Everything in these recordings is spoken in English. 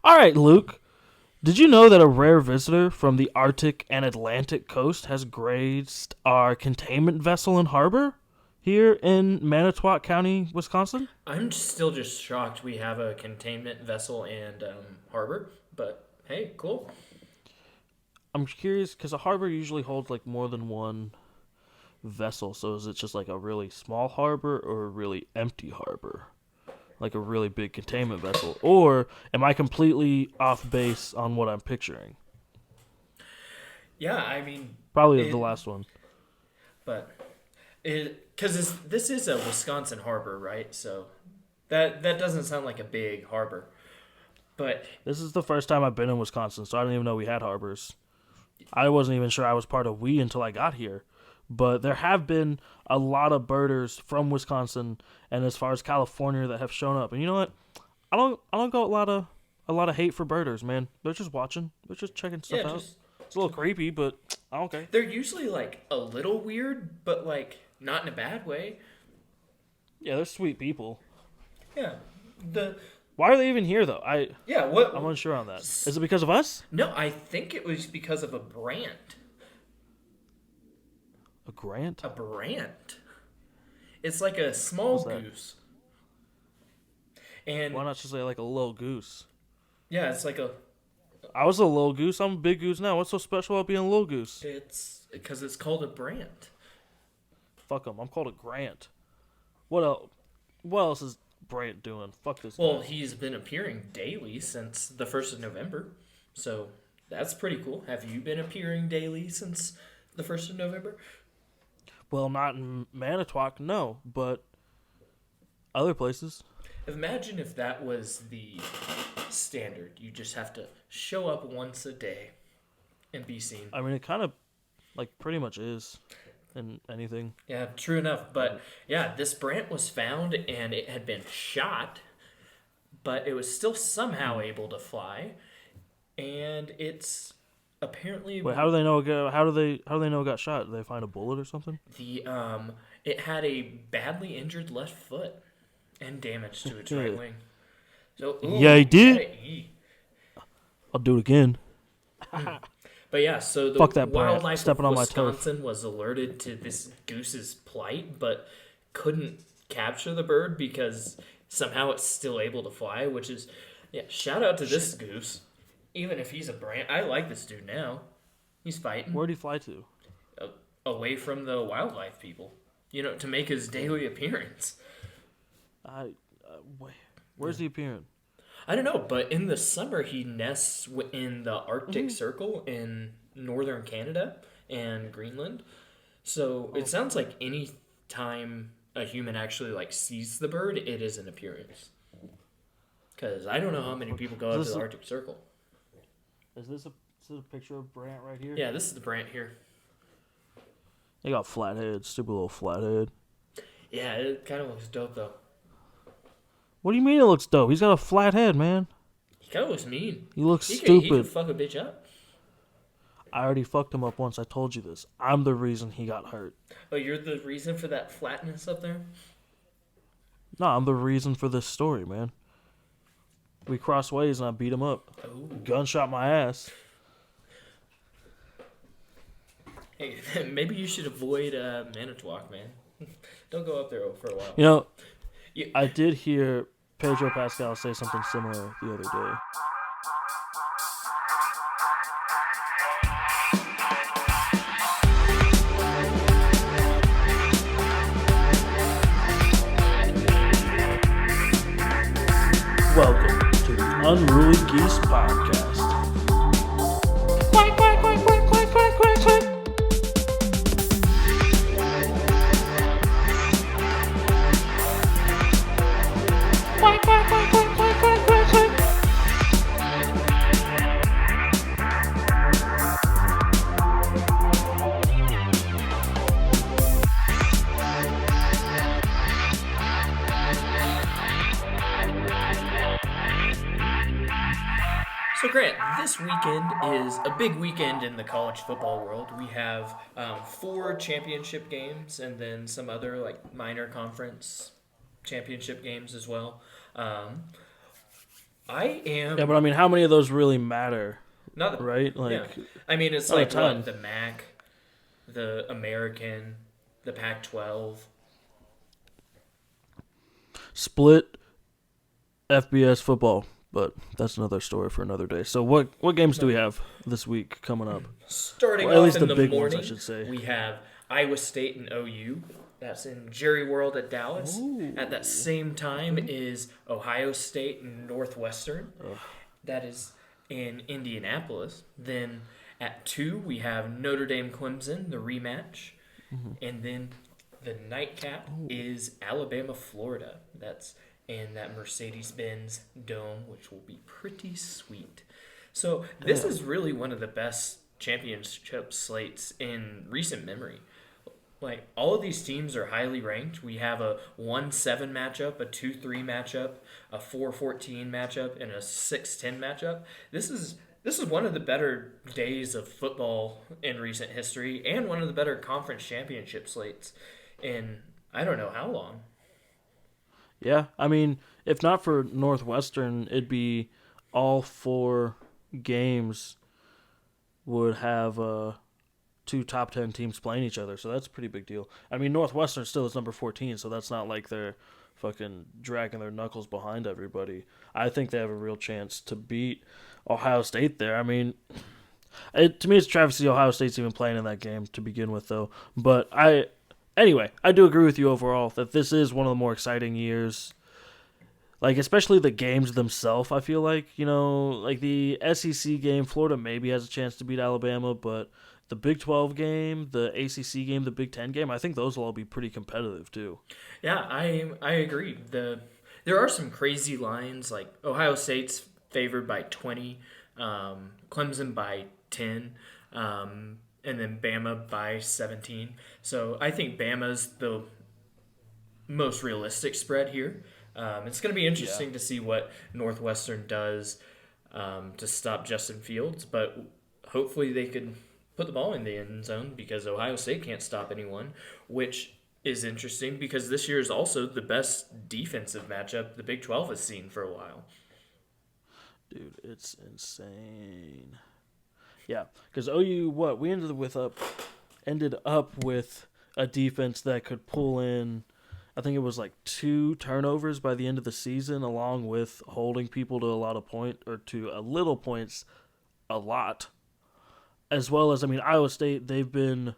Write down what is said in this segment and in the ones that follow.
All right, Luke. Did you know that a rare visitor from the Arctic and Atlantic coast has graced our containment vessel and harbor here in Manitowoc County, Wisconsin? I'm still just shocked we have a containment vessel and harbor, but hey, cool. I'm curious because a harbor usually holds like more than one vessel. So is it just like a really small harbor or a really empty harbor? Like a really big containment vessel? Or am I completely off base on what I'm picturing? Yeah, I mean, Probably the it, last one. but because this is a Wisconsin harbor, right? So that doesn't sound like a big harbor, but This is the first time I've been in Wisconsin, so I didn't even know we had harbors. I wasn't even sure I was part of we until I got here. But there have been a lot of birders from Wisconsin and as far as California that have shown up. And you know what? I don't got a lot of hate for birders, man. They're just watching. They're just checking yeah, stuff out. just It's a little creepy, but I don't care. they're usually like a little weird, but like not in a bad way. Yeah, they're sweet people. Yeah, the Why are they even here though? yeah I'm what? unsure on that. Is it because of us? No, I think it was because of a brant. A grant? A brant. It's like a small What's that? goose. And Why not just say like a little goose? yeah, it's like a I was a little goose. I'm a big goose now. What's so special about being a little goose? it's because it's called a brant. Fuck him. I'm called a grant. What else? What else is Brant doing? Fuck this Well, guy. he's been appearing daily since the 1st of November. So that's pretty cool. Have you been appearing daily since the 1st of November? Well, not in Manitowoc, no, but other places. Imagine if that was the standard. You just have to show up once a day and be seen. I mean, it kind of like pretty much is in anything. Yeah, true enough. But yeah, this brant was found and it had been shot, but it was still somehow able to fly. And it's apparently Wait, how do they know? How do they know it got shot? Did they find a bullet or something? the it had a badly injured left foot and damage to its right wing. So Yeah, he did. okay. I'll do it again. But yeah, so the Fuck that brant. wildlife Stepping of on my turf. Wisconsin was alerted to this goose's plight, but couldn't capture the bird because somehow it's still able to fly. Which is, yeah, shout out to this goose. Even if he's a brant, I like this dude now. He's fighting Where'd he fly to? away from the wildlife people, to make his daily appearance. Wait, where's he appearing? I don't know, but in the summer he nests in the Arctic Circle in northern Canada and Greenland. So it sounds like any time a human actually like sees the bird, it is an appearance. Because I don't know how many people go out to the Arctic Circle. Is this a picture of Brant right here? Yeah, this is the brant here. They got flathead, stupid little flathead. Yeah, it kind of looks dope though. What do you mean it looks dope? He's got a flat head, man. He kind of looks mean. He looks He stupid. could fuck a bitch up. I already fucked him up once. I told you this. I'm the reason he got hurt. Oh, you're the reason for that flatness up there? No, I'm the reason for this story, man. We crossed ways and I beat him up. Oh. Gunshot my ass. Hey, maybe you should avoid Manitowoc, man. Don't go up there for a while. You know, Yeah. I did hear Pedro Pascal say something similar the other day. Welcome to the Unruly Geese podcast. Quack, quack, quack, quack, quack, quack, quack, quack. Quack, quack, quack, quack, quack, quack, quack, quack. So, Grant, this weekend is a big weekend in the college football world. We have 4 championship games and then some other like minor conference championship games as well. I am Yeah, but I mean, how many of those really matter, not. right? Yeah, Like, I mean it's not a like ton. what the MAC, the American, the Pac-12. Split FBS football, but that's another story for another day. So what games do we have this week coming up? Starting Well, at off least in the the big ones, I morning, should say. we have Iowa State and OU. That's in Jerry World at Dallas. At that Ooh. same time is Ohio State and Northwestern. That is in Indianapolis. Then at 2, we have Notre Dame Clemson, the rematch. And then the nightcap is Alabama Florida. That's in that Mercedes Benz Dome, which will be pretty sweet. So this Damn. is really one of the best championship slates in recent memory. Like all of these teams are highly ranked. We have a 1-7 matchup, a 2-3 matchup, a 4-14 matchup, and a 6-10 matchup. This is one of the better days of football in recent history, and one of the better conference championship slates in I don't know how long. Yeah, I mean, if not for Northwestern, it'd be all 4 games would have two top 10 teams playing each other. So that's a pretty big deal. I mean, Northwestern still is number 14, so that's not like they're fucking dragging their knuckles behind everybody. I think they have a real chance to beat Ohio State there. I mean, to me, it's travesty Ohio State's even playing in that game to begin with, though. But anyway, I do agree with you overall that this is one of the more exciting years. Like, especially the games themselves, I feel like the SEC game, Florida maybe has a chance to beat Alabama, but the Big 12 game, the ACC game, the Big 10 game, I think those will all be pretty competitive, too. Yeah, I agree. There are some crazy lines like Ohio State's favored by 20, Clemson by 10, and then Bama by 17. So I think Bama's the most realistic spread here. It's going to be Yeah. interesting to see what Northwestern does to stop Justin Fields, but hopefully they could put the ball in the end zone because Ohio State can't stop anyone, which is interesting because this year is also the best defensive matchup the Big 12 has seen for a while. Dude, it's insane. Yeah, because OU, what we ended up with a defense that could pull in. I think it was like 2 turnovers by the end of the season, along with holding people to a lot of point or to a little points, a lot. As well as, I mean, Iowa State, they've been,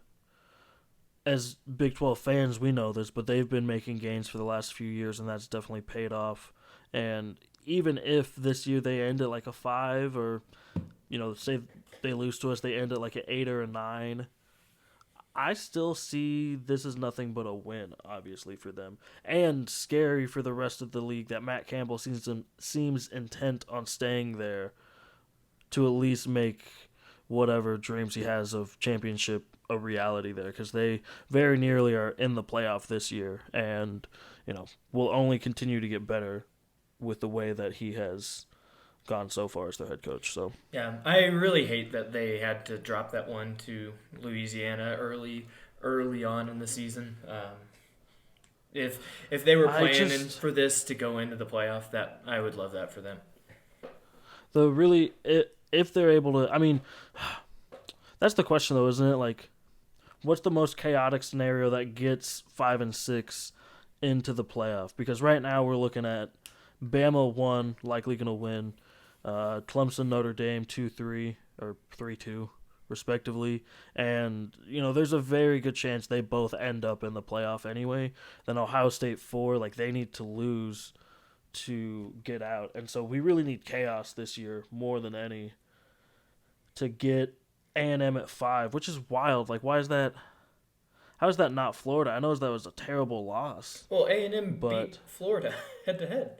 as Big 12 fans, we know this, but they've been making gains for the last few years, and that's definitely paid off. And even if this year they end at like a 5, or say they lose to us, they end at like an 8 or a 9. I still see this as nothing but a win, obviously, for them, and scary for the rest of the league that Matt Campbell seems intent on staying there to at least make whatever dreams he has of championship a reality there, because they very nearly are in the playoff this year, and will only continue to get better with the way that he has gone so far as their head coach. So Yeah, I really hate that they had to drop that one to Louisiana early on in the season. If they were planning for this to go into the playoff, that I would love that for them. If they're able to, I mean, that's the question though, isn't it? Like, what's the most chaotic scenario that gets 5 and 6 into the playoff? Because right now we're looking at Bama 1, likely going to win. Clemson, Notre Dame 2-3 or 3-2 respectively, and there's a very good chance they both end up in the playoff anyway. Then Ohio State 4, like they need to lose to get out, and so we really need chaos this year more than any to get A&M at 5, which is wild. Like, why is that? How is that not Florida? I know that was a terrible loss, Well, A&M but beat Florida head to head.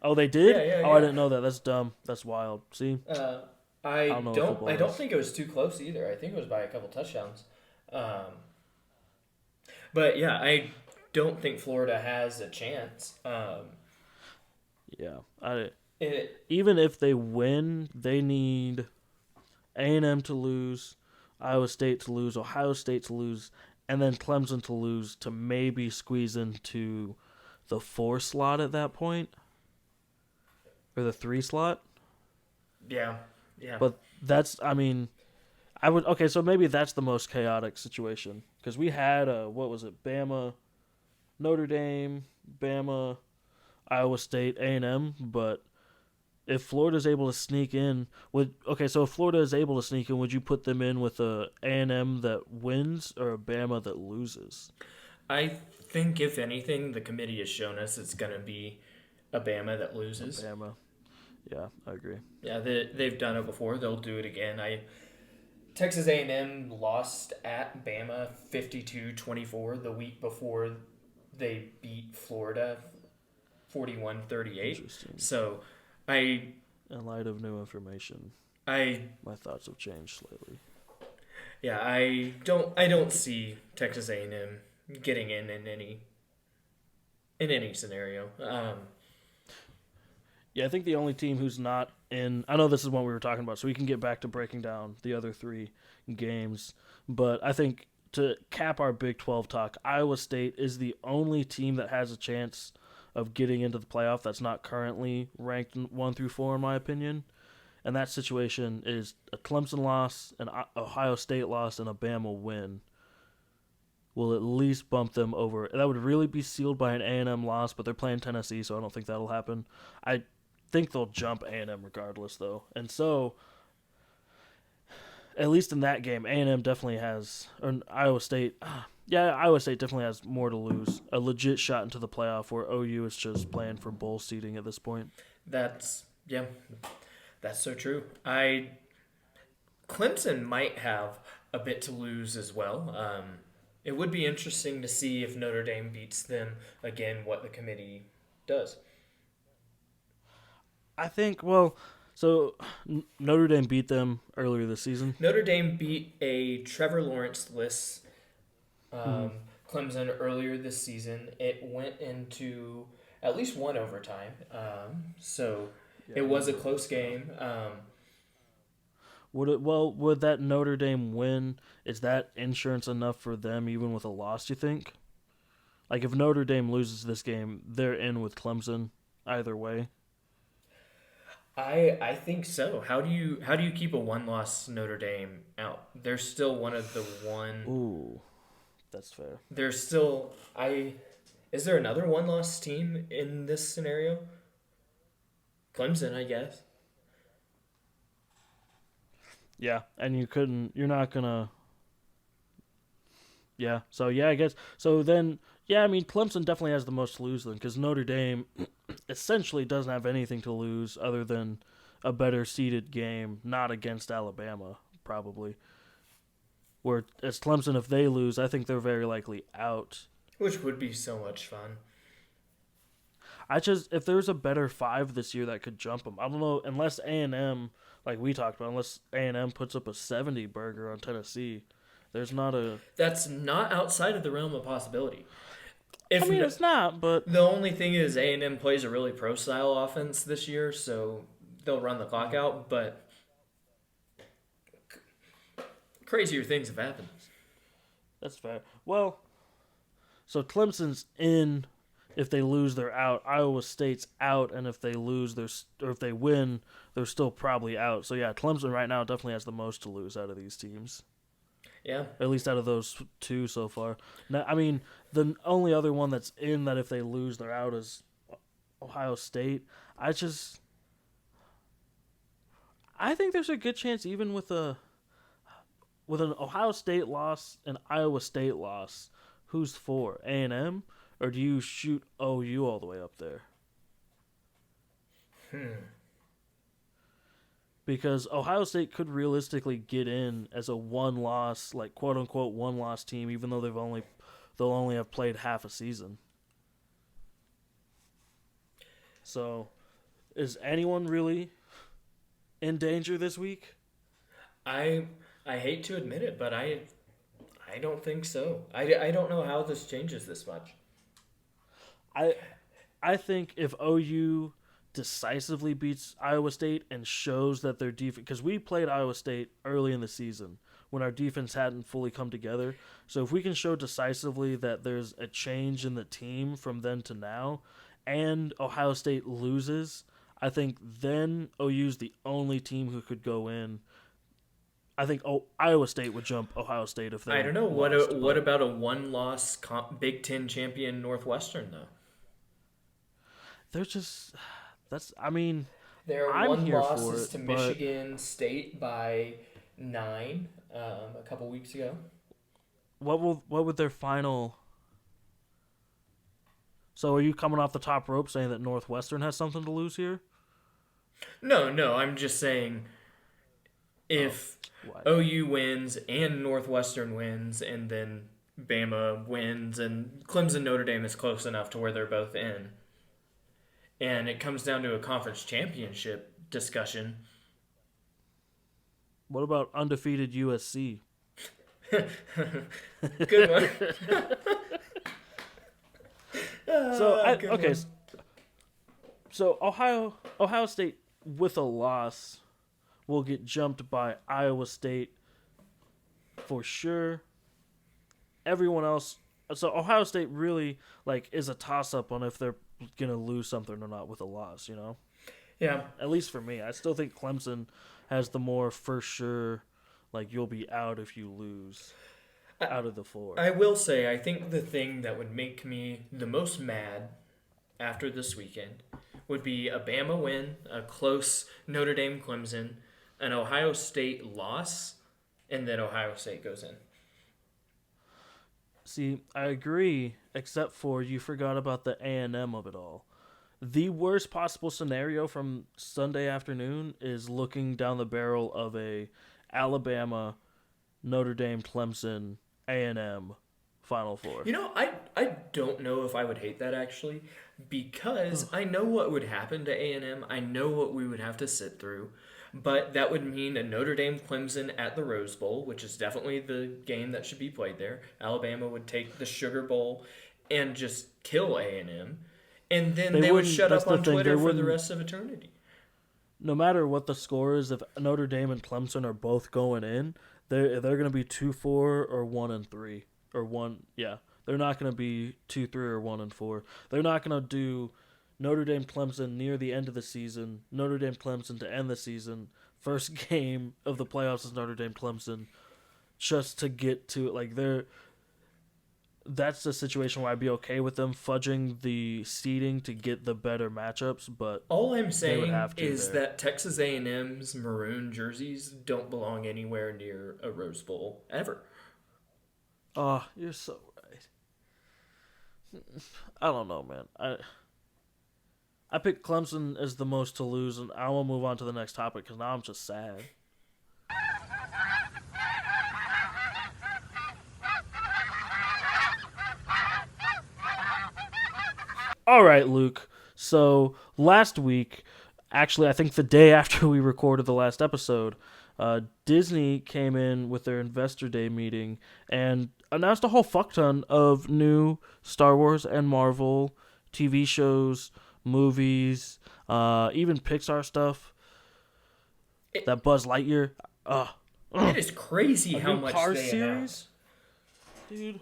Oh, they did? Yeah, Oh, I didn't know that. That's dumb. That's wild. See? I don't know what don't. football I don't is. think it was too close either. I think it was by a couple touchdowns. But yeah, I don't think Florida has a chance. Yeah. It, Even if they win, they need A&M to lose, Iowa State to lose, Ohio State to lose, and then Clemson to lose to maybe squeeze into the 4 slot at that point. or the 3 slot. Yeah, yeah. But that's, I mean, I would okay. So maybe that's the most chaotic situation because we had what was it? Bama, Notre Dame, Bama, Iowa State, A&M. But if Florida's able to sneak in, so if Florida is able to sneak in, would you put them in with a A&M that wins or a Bama that loses? I think if anything, the committee has shown us it's going to be a Bama that A loses. Bama. Yeah, I agree. Yeah, they've done it before. They'll do it again. Texas A&M lost at Bama 52-24 the week before they beat Florida 41-38. Interesting. So I In light of new information, I my thoughts have changed slightly. yeah, I don't see Texas A&M getting in any scenario. Yeah, I think the only team who's not in. I know this is what we were talking about, so we can get back to breaking down the other 3 games. But I think to cap our Big 12 talk, Iowa State is the only team that has a chance of getting into the playoff that's not currently ranked 1 through 4, in my opinion. And that situation is a Clemson loss, an Ohio State loss, and a Bama win. Will at least bump them over. That would really be sealed by an A&M loss, but they're playing Tennessee, so I don't think that'll happen. I think they'll jump A&M regardless, though. And so, at least in that game, A&M definitely has, or Iowa State, Iowa State definitely has more to lose. A legit shot into the playoff where OU is just playing for bowl seeding at this point. That's so true. Clemson might have a bit to lose as well. It would be interesting to see if Notre Dame beats them again, what the committee does. I think, Notre Dame beat them earlier this season. Notre Dame beat a Trevor Lawrence-less Clemson earlier this season. It went into at least one overtime, so it was a close game. Would that Notre Dame win, is that insurance enough for them even with a loss, you think? Like if Notre Dame loses this game, they're in with Clemson either way. I think so. How do you keep a one-loss Notre Dame out? They're still one of the one. Ooh, that's fair. They're still Is there another one-loss team in this scenario? Clemson, I guess. Yeah, and you're not gonna. Yeah, so yeah, I guess so. Then yeah, I mean Clemson definitely has the most to lose then because Notre Dame essentially doesn't have anything to lose other than a better seeded game, not against Alabama probably. Where as Clemson, if they lose, I think they're very likely out. Which would be so much fun. If there's a better 5 this year that could jump them, I don't know unless A&M, like we talked about, unless A&M puts up a 70 burger on Tennessee. There's not a. That's not outside of the realm of possibility. It's not, but the only thing is A&M plays a really pro-style offense this year, so they'll run the clock out. But crazier things have happened. That's fair. Well, so Clemson's in. If they lose, they're out. Iowa State's out, and if they lose, if they win, they're still probably out. So yeah, Clemson right now definitely has the most to lose out of these teams. Yeah. At least out of those 2 so far. Now, I mean, the only other one that's in that if they lose, they're out is Ohio State. I think there's a good chance even with an Ohio State loss, an Iowa State loss, who's for? A&M? Or do you shoot OU all the way up there? Because Ohio State could realistically get in as a one-loss, like quote-unquote one-loss team, even though they'll only have played half a season. So, is anyone really in danger this week? I hate to admit it, but I don't think so. I don't know how this changes this much. I think if OU decisively beats Iowa State and shows that their defense, because we played Iowa State early in the season when our defense hadn't fully come together. So if we can show decisively that there's a change in the team from then to now, and Ohio State loses, I think then OU's the only team who could go in. I think Iowa State would jump Ohio State if they I don't know. lost, What about a one-loss Big Ten champion Northwestern though? they're just I mean, Their I'm one here loss for is it, to but Michigan State by 9 a couple weeks ago. what would their final? So are you coming off the top rope saying that Northwestern has something to lose here? No, I'm just saying if What? OU wins and Northwestern wins and then Bama wins and Clemson Notre Dame is close enough to where they're both in and it comes down to a conference championship discussion. What about undefeated USC? Good one. Good okay, one. so Ohio State with a loss will get jumped by Iowa State for sure. Everyone else, so Ohio State really is a toss up on if they're gonna lose something or not with a loss. Yeah. At least for me, I still think Clemson has the more for sure. You'll be out if you lose out of the four. I will say, I think the thing that would make me the most mad after this weekend would be a Bama win, a close Notre Dame Clemson, an Ohio State loss, and then Ohio State goes in. See, I agree, except for you forgot about the A&M of it all. The worst possible scenario from Sunday afternoon is looking down the barrel of a Alabama, Notre Dame, Clemson, A&M Final Four. I don't know if I would hate that actually, because I know what would happen to A&M. I know what we would have to sit through. But that would mean a Notre Dame Clemson at the Rose Bowl, which is definitely the game that should be played there. Alabama would take the Sugar Bowl and just kill A&M. And then they would shut up on Twitter for the rest of eternity. No matter what the score is, if Notre Dame and Clemson are both going in, they're going to be 2-4 or 1-3 or 1. Yeah, they're not going to be 2-3 or 1-4. They're not going to do Notre Dame Clemson near the end of the season, Notre Dame Clemson to end the season, first game of the playoffs is Notre Dame Clemson, just to get to it. That's the situation where I'd be okay with them fudging the seeding to get the better matchups, but all I'm saying is that Texas A&M's maroon jerseys don't belong anywhere near a Rose Bowl ever. Oh, you're so right. I don't know, man. I picked Clemson as the most to lose, and I will move on to the next topic because now I'm just sad. All right, Luke. So last week, actually, I think the day after we recorded the last episode, Disney came in with their Investor Day meeting and announced a whole fuck ton of new Star Wars and Marvel TV shows, movies, even Pixar stuff. That Buzz Lightyear. It is crazy how much Cars they series, announce. Dude.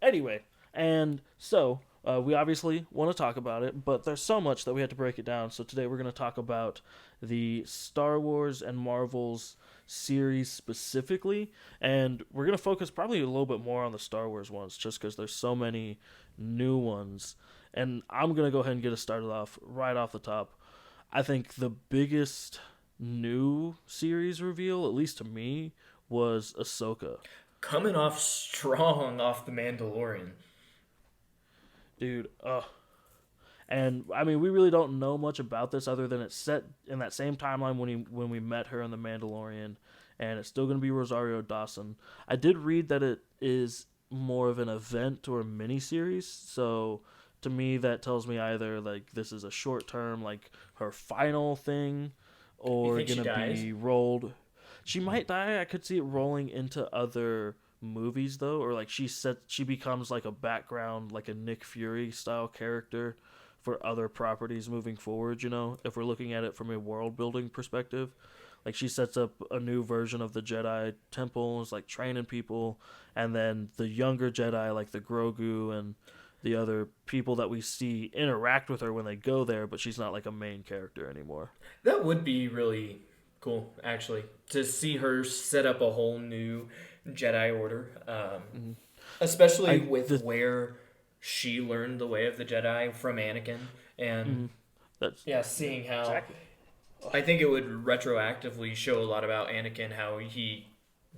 Anyway, and so we obviously want to talk about it, but there's so much that we had to break it down. So today we're going to talk about the Star Wars and Marvel's series specifically, and we're going to focus probably a little bit more on the Star Wars ones just because there's so many new ones. And I'm going to go ahead and get us started off right off the top. I think the biggest new series reveal, at least to me, was Ahsoka. Coming off strong off The Mandalorian. Dude, and I mean, we really don't know much about this other than it's set in that same timeline when we met her in The Mandalorian, and it's still going to be Rosario Dawson. I did read that it is more of an event or a mini-series, so to me that tells me either this is a short term, her final thing, or going to be rolled. She might die. I could see it rolling into other movies though, or she becomes a background, a Nick Fury style character for other properties moving forward, if we're looking at it from a world building perspective. She sets up a new version of the Jedi temples, training people, and then the younger Jedi, the Grogu and the other people that we see interact with her when they go there, but she's not like a main character anymore. That would be really cool, actually, to see her set up a whole new Jedi Order, Mm-hmm. especially with where she learned the way of the Jedi from Anakin, and Mm-hmm. That's yeah, seeing how exactly. I think it would retroactively show a lot about Anakin, how he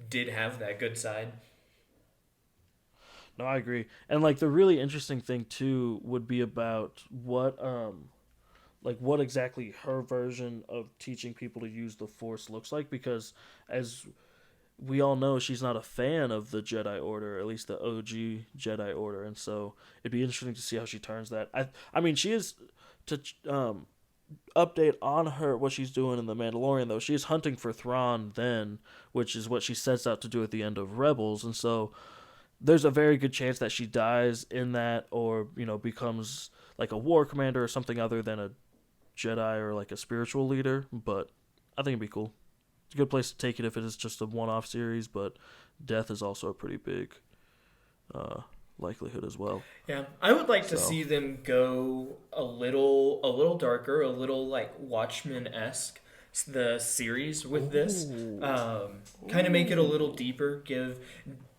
did have that good side. No, I agree. And like the really interesting thing too would be about what exactly her version of teaching people to use the Force looks like, because as we all know, she's not a fan of the Jedi Order, at least the OG Jedi Order, and so it'd be interesting to see how she turns that. I mean, she is to update on her what she's doing in the Mandalorian though. She is hunting for Thrawn then, which is what she sets out to do at the end of Rebels, and so there's a very good chance that she dies in that, or becomes like a war commander or something other than a Jedi or like a spiritual leader. But I think it'd be cool. It's a good place to take it if it is just a one-off series, but death is also a pretty big uh, likelihood as well. Yeah, I would like to So, see them go a little darker, a little like Watchmen esque. The series with this, ooh, kind of make it a ooh. little deeper. Give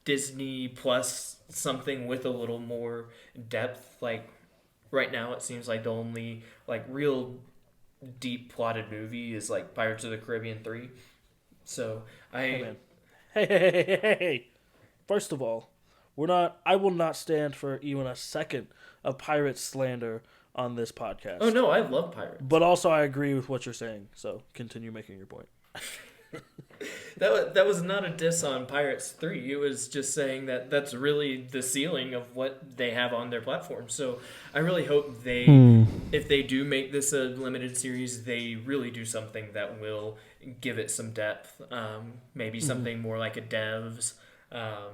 Disney Plus something with a little more depth. Like right now, it seems like the only like real deep plotted movie is like Pirates of the Caribbean 3. So Hey I man, hey. First of all, we're not. I will not stand for even a second of pirate slander on this oh podcast. no, I love Pirates. But also, I agree with what you're saying. So continue making your point. That was not a diss on Pirates 3. It was just saying that that's really the ceiling of what they have on their platform. So I really hope if they do make this a limited series, they really do something that will give it some depth. Maybe Mm-hmm. something more like a Devs. Um,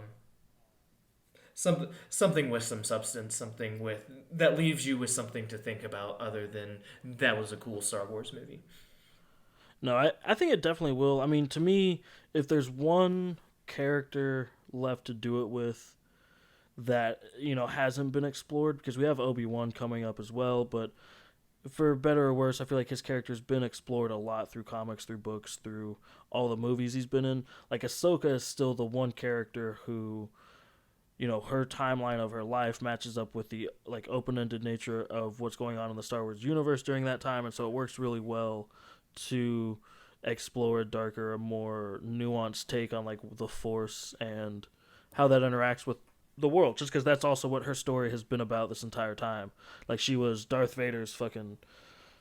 something with some substance, something with that leaves you with something to think about other than that was a cool Star Wars movie. No, I think it definitely will. I mean, to me, if there's one character left to do it with that hasn't been explored, because we have Obi-Wan coming up as well, but for better or worse, I feel like his character's been explored a lot through comics, through books, through all the movies he's been in. Like Ahsoka is still the one character who, her timeline of her life matches up with the like open-ended nature of what's going on in the Star Wars universe during that time, and so it works really well to explore a darker, a more nuanced take on like the Force and how that interacts with the world. Just because that's also what her story has been about this entire time. Like she was Darth Vader's fucking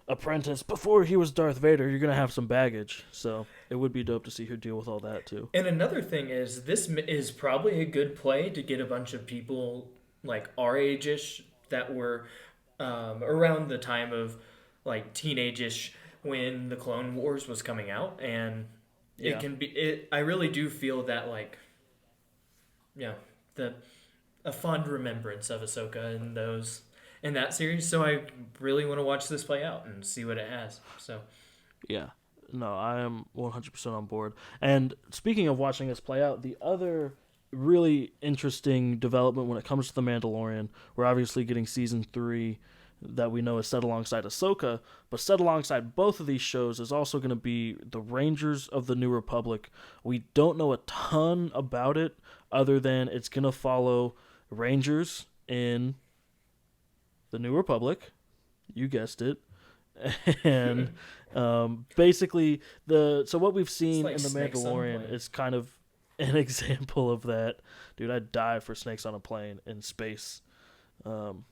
apprentice before he was Darth Vader. You're gonna have some baggage, so it would be dope to see her deal with all that too. And another thing is, this is probably a good play to get a bunch of people like our age-ish that were around the time of like teenage-ish when the Clone Wars was coming out, and it Yeah. can be. I really do feel that like yeah, the a fond remembrance of Ahsoka and those in that series. So I really want to watch this play out and see what it has. So Yeah. No, I am 100% on board. And speaking of watching this play out, the other really interesting development when it comes to The Mandalorian, we're obviously getting season 3 that we know is set alongside Ahsoka, but set alongside both of these shows is also going to be the Rangers of the New Republic. We don't know a ton about it other than it's going to follow Rangers in the New Republic. You guessed it. And basically so what we've it's seen like in the snakes on a Mandalorian plane. is kind of an example of that. Dude, I'd die for snakes on a plane in space. um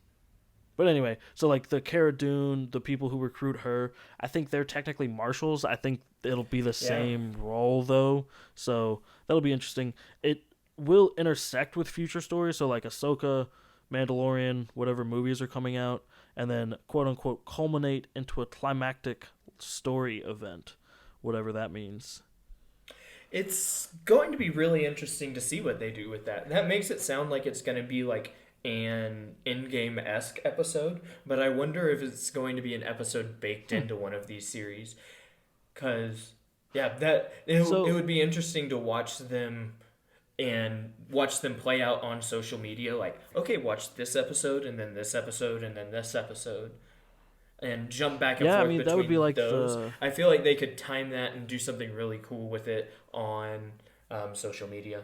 but anyway, so like the Cara Dune, the people who recruit her, I think they're technically marshals. I think it'll be the Yeah. same role though, so that'll be interesting. It will intersect with future stories, so like Ahsoka, Mandalorian, whatever movies are coming out, and then quote unquote culminate into a climactic story event, whatever that means. It's going to be really interesting to see what they do with that. That makes it sound like it's going to be like an in-game esque episode, but I wonder if it's going to be an episode baked Hmm. into one of these series. Cause yeah, that it So would be interesting to watch them and watch them play out on social media. Like, okay, watch this episode and then this episode and then this episode, and jump back and Yeah, I forth mean that would be between like those. the. I feel like they could time that and do something really cool with it on social media.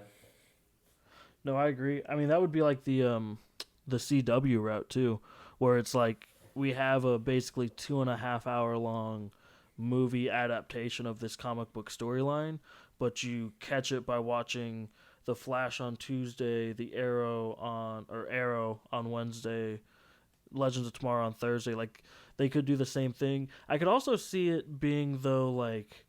No, I agree. I mean that would be like the CW route too, where it's like we have a basically 2.5 hour long movie adaptation of this comic book storyline, but you catch it by watching the Flash on Tuesday, the Arrow on Wednesday, Legends of Tomorrow on Thursday. Like they could do the same thing. I could also see it being though like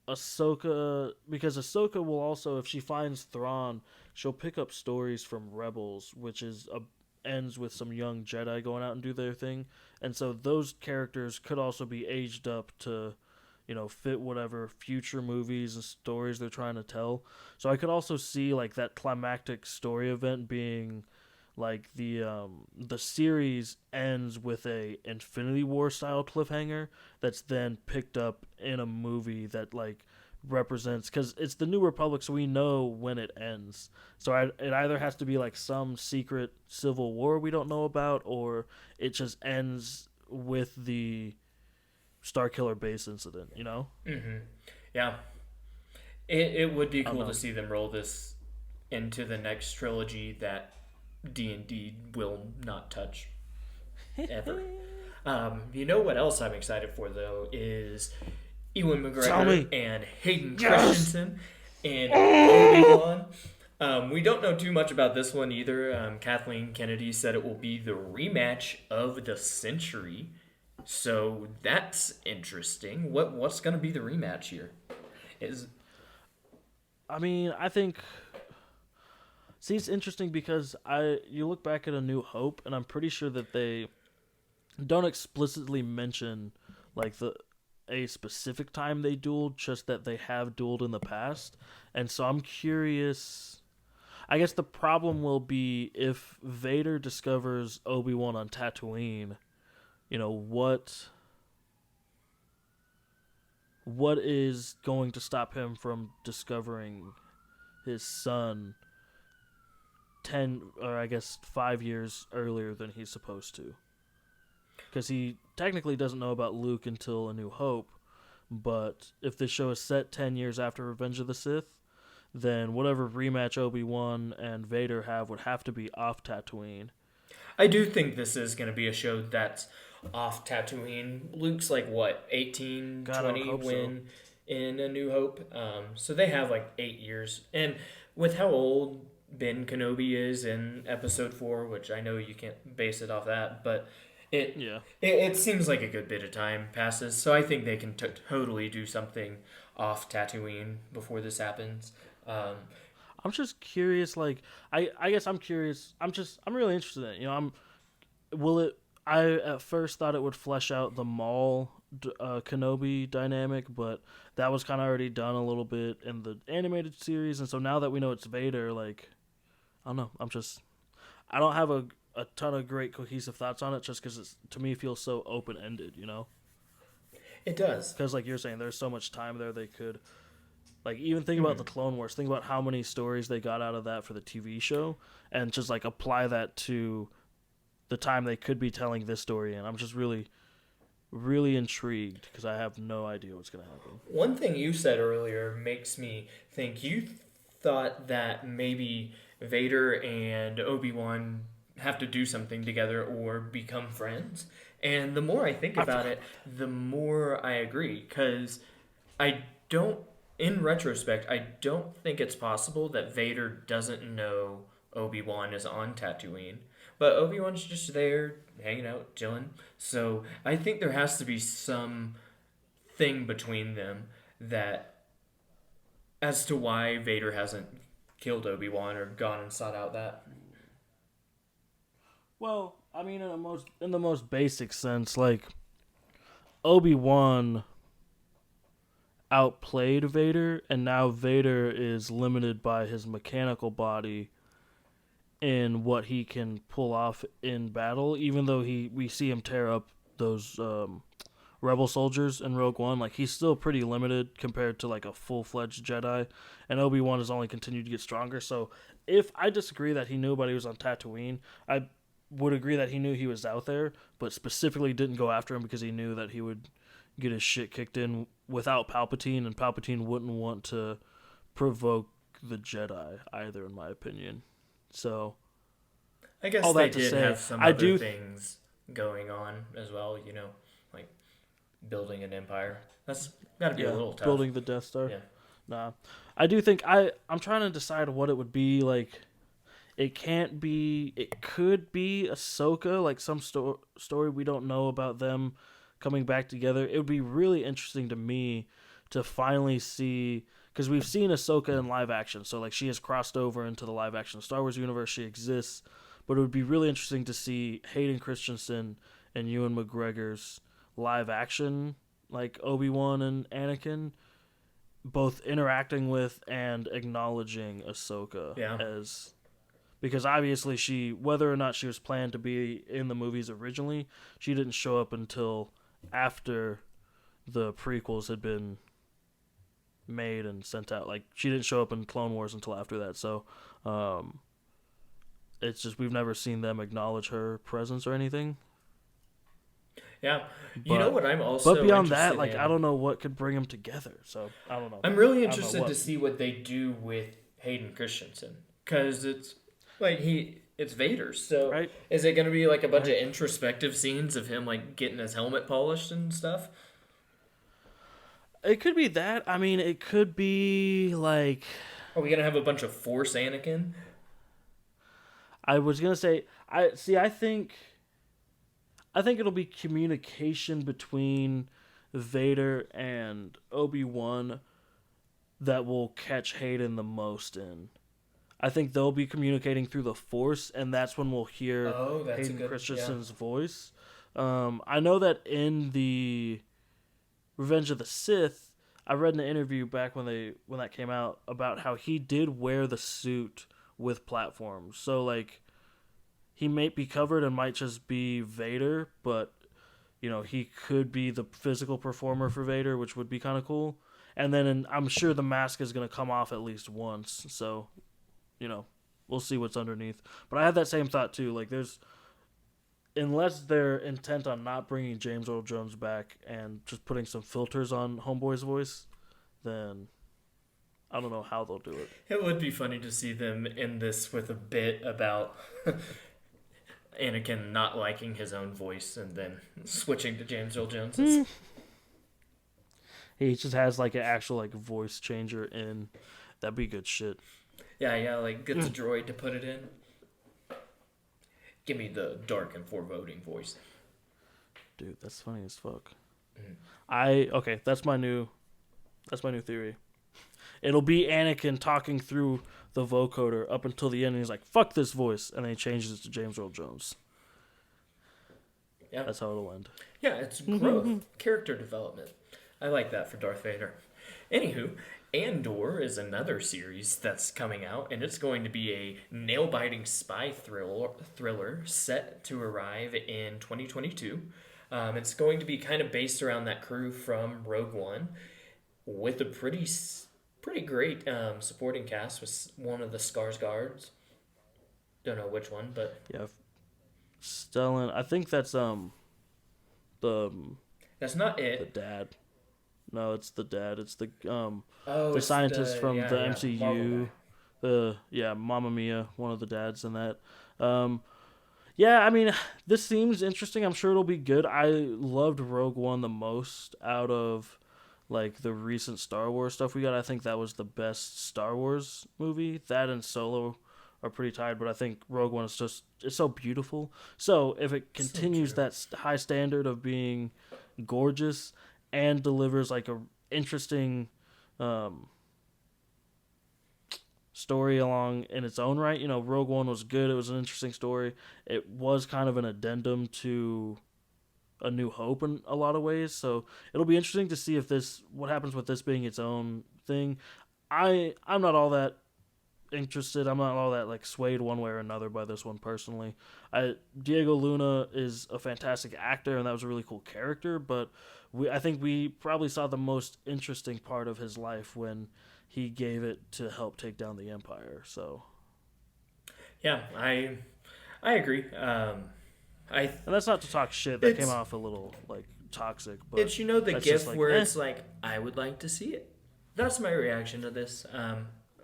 Ahsoka, because Ahsoka will also, if she finds Thrawn, she'll pick up stories from Rebels, which ends with some young Jedi going out and do their thing, and so those characters could also be aged up to, fit whatever future movies and stories they're trying to tell. So I could also see like that climactic story event being like the series ends with a Infinity War style cliffhanger that's then picked up in a movie that like represents, because it's the New Republic, so we know when it ends. So it either has to be like some secret civil war we don't know about, or it just ends with the Starkiller Base incident. Mm-hmm. Yeah, it would be I don't cool know. to see them roll this into the next trilogy that D&D will not touch ever. You know what else I'm excited for though is Ewan Tell McGregor me. and Hayden Yes. Christensen and Obi-Wan. We don't know too much about this one either. Kathleen Kennedy said it will be the rematch of the century, so that's interesting. What's going to be the rematch here? Is I mean, I think. See, it's interesting because you look back at A New Hope, and I'm pretty sure that they don't explicitly mention like a specific time they dueled, just that they have dueled in the past. And so I'm curious. I guess the problem will be if Vader discovers Obi-Wan on Tatooine, what is going to stop him from discovering his son 10, or I guess 5 years earlier than he's supposed to? Because he technically doesn't know about Luke until A New Hope, but if the show is set 10 years after Revenge of the Sith, then whatever rematch Obi-Wan and Vader have would have to be off Tatooine. I do think this is going to be a show that's off Tatooine. Luke's like what, 18, God, I would 20 hope so. when in A New Hope. So they have like 8 years. And with how old Ben Kenobi is in Episode 4, which I know you can't base it off that, but it Yeah. it seems like a good bit of time passes. So I think they can totally do something off Tatooine before this happens. Um, I'm just curious, like, I guess I'm curious. I'm really interested in it. Will it, I at first thought it would flesh out the Maul Kenobi dynamic, but that was kind of already done a little bit in the animated series, and so now that we know it's Vader, like, I don't know. I don't have a ton of great cohesive thoughts on it, just because it's, to me, feels so open ended. it does. Because like you're saying, there's so much time there they could. Like, even think about Mhm. the Clone Wars. Think about how many stories they got out of that for the TV show, and just like apply that to the time they could be telling this story in. I'm just really, really intrigued because I have no idea what's gonna happen. One thing you said earlier makes me think you thought that maybe Vader and Obi-Wan have to do something together or become friends. And the more I think I, about it, the more I agree. Because I don't, in retrospect, I don't think it's possible that Vader doesn't know Obi-Wan is on Tatooine. But Obi-Wan's just there, hanging out, chilling. So I think there has to be some thing between them that as to why Vader hasn't killed Obi-Wan or gone and sought out that. well, I mean, in the most basic sense, like Obi-Wan outplayed Vader, and now Vader is limited by his mechanical body in what he can pull off in battle. Even though we see him tear up those rebel soldiers in Rogue One. Like he's still pretty limited compared to like a full-fledged Jedi, and Obi-Wan has only continued to get stronger. So if I disagree that he knew but he was on Tatooine, I would agree that he knew he was out there, but specifically didn't go after him because he knew that he would get his shit kicked in without Palpatine, and Palpatine wouldn't want to provoke the Jedi either, in my opinion. So I guess all they that to did say, have some I other do things going on as well, like building an empire. That's got to be a little tough. building the Death Star. Yeah. Nah, I do think I'm trying to decide what it would be like. It can't be. It could be Ahsoka, like some story we don't know about them coming back together. It would be really interesting to me to finally see, because we've seen Ahsoka in live action, so like she has crossed over into the live action Star Wars universe. She exists, but it would be really interesting to see Hayden Christensen and Ewan McGregor's live action, like Obi-Wan and Anakin, both interacting with and acknowledging Ahsoka as, because obviously she, whether or not she was planned to be in the movies originally, she didn't show up until after the prequels had been made and sent out. Like she didn't show up in Clone Wars until after that. So it's just we've never seen them acknowledge her presence or anything. Yeah, you know what I'm also. But beyond that, like in? I don't know what could bring them together. So I don't know. I'm really interested to see what they do with Hayden Christensen, because it's like it's Vader. So right? Is it going to be like a bunch of introspective scenes of him like getting his helmet polished and stuff? It could be that. I mean, it could be like. Are we gonna have a bunch of Force Anakin? I was gonna say. I think it'll be communication between Vader and Obi-Wan that will catch Hayden the most in. I think they'll be communicating through the Force, and that's when we'll hear Hayden Christensen's voice. I know that in the Revenge of the Sith, I read in an interview back when that came out about how he did wear the suit with platforms. So like he may be covered and might just be Vader, but he could be the physical performer for Vader, which would be kind of cool. And then I'm sure the mask is going to come off at least once. So, we'll see what's underneath. But I had that same thought too. Like unless they're intent on not bringing James Earl Jones back and just putting some filters on Homeboy's voice, then I don't know how they'll do it. It would be funny to see them in this with a bit about Anakin not liking his own voice and then switching to James Earl Jones's. He just has like an actual like voice changer in. That'd be good shit. Yeah, like gets a droid to put it in. Give me the dark and foreboding voice. Dude, that's funny as fuck. Okay, that's my new theory. It'll be Anakin talking through the vocoder up until the end, and he's like, "Fuck this voice," and then he changes it to James Earl Jones. Yeah, that's how it'll end. Yeah, it's growth, character development. I like that for Darth Vader. Anywho, Andor is another series that's coming out, and it's going to be a nail-biting spy thriller set to arrive in 2022. It's going to be kind of based around that crew from Rogue One, with a pretty great supporting cast with one of the Skarsgårds. Don't know which one, but yeah, Stellan. I think that's That's not it. The dad. No, it's the dad. It's the scientist from the MCU. Mamma Mia, one of the dads in that. I mean, this seems interesting. I'm sure it'll be good. I loved Rogue One the most out of like the recent Star Wars stuff we got. I think that was the best Star Wars movie. That and Solo are pretty tied, but I think Rogue One is it's so beautiful. So if it continues that high standard of being gorgeous and delivers like a interesting story along in its own right, Rogue One was good. It was an interesting story. It was kind of an addendum to A New Hope in a lot of ways. So it'll be interesting to see what happens with this being its own thing. I'm not all that interested. I'm not all that like swayed one way or another by this one personally. Diego Luna is a fantastic actor, and that was a really cool character. But I think we probably saw the most interesting part of his life when he gave it to help take down the Empire. So Yeah, I agree. I and that's not to talk shit. That came off a little like toxic, but it's the gif like, where it's like I would like to see it. That's my reaction to this.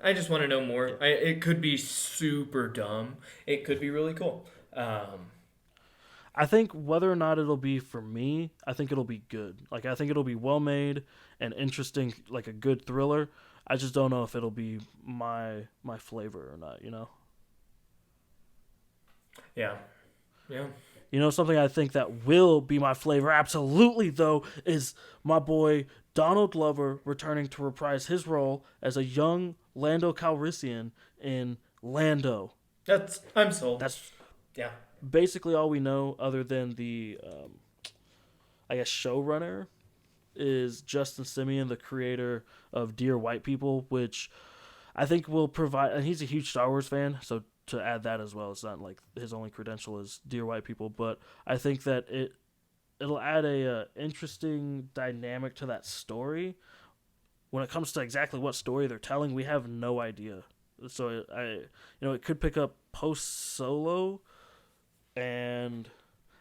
I just want to know more. It could be super dumb. It could be really cool. I think whether or not it'll be for me, I think it'll be good. Like I think it'll be well made and interesting, like a good thriller. I just don't know if it'll be my flavor or not. Yeah, yeah. Something I think that will be my flavor, absolutely, though, is my boy Donald Glover returning to reprise his role as a young Lando Calrissian in Lando. I'm sold. That's yeah. basically all we know, other than the, I guess, showrunner is Justin Simeon, the creator of Dear White People, which I think will provide. And he's a huge Star Wars fan, so to add that as well, it's not like his only credential is Dear White People, but I think that it'll add a interesting dynamic to that story. When it comes to exactly what story they're telling, we have no idea. So it could pick up post Solo, and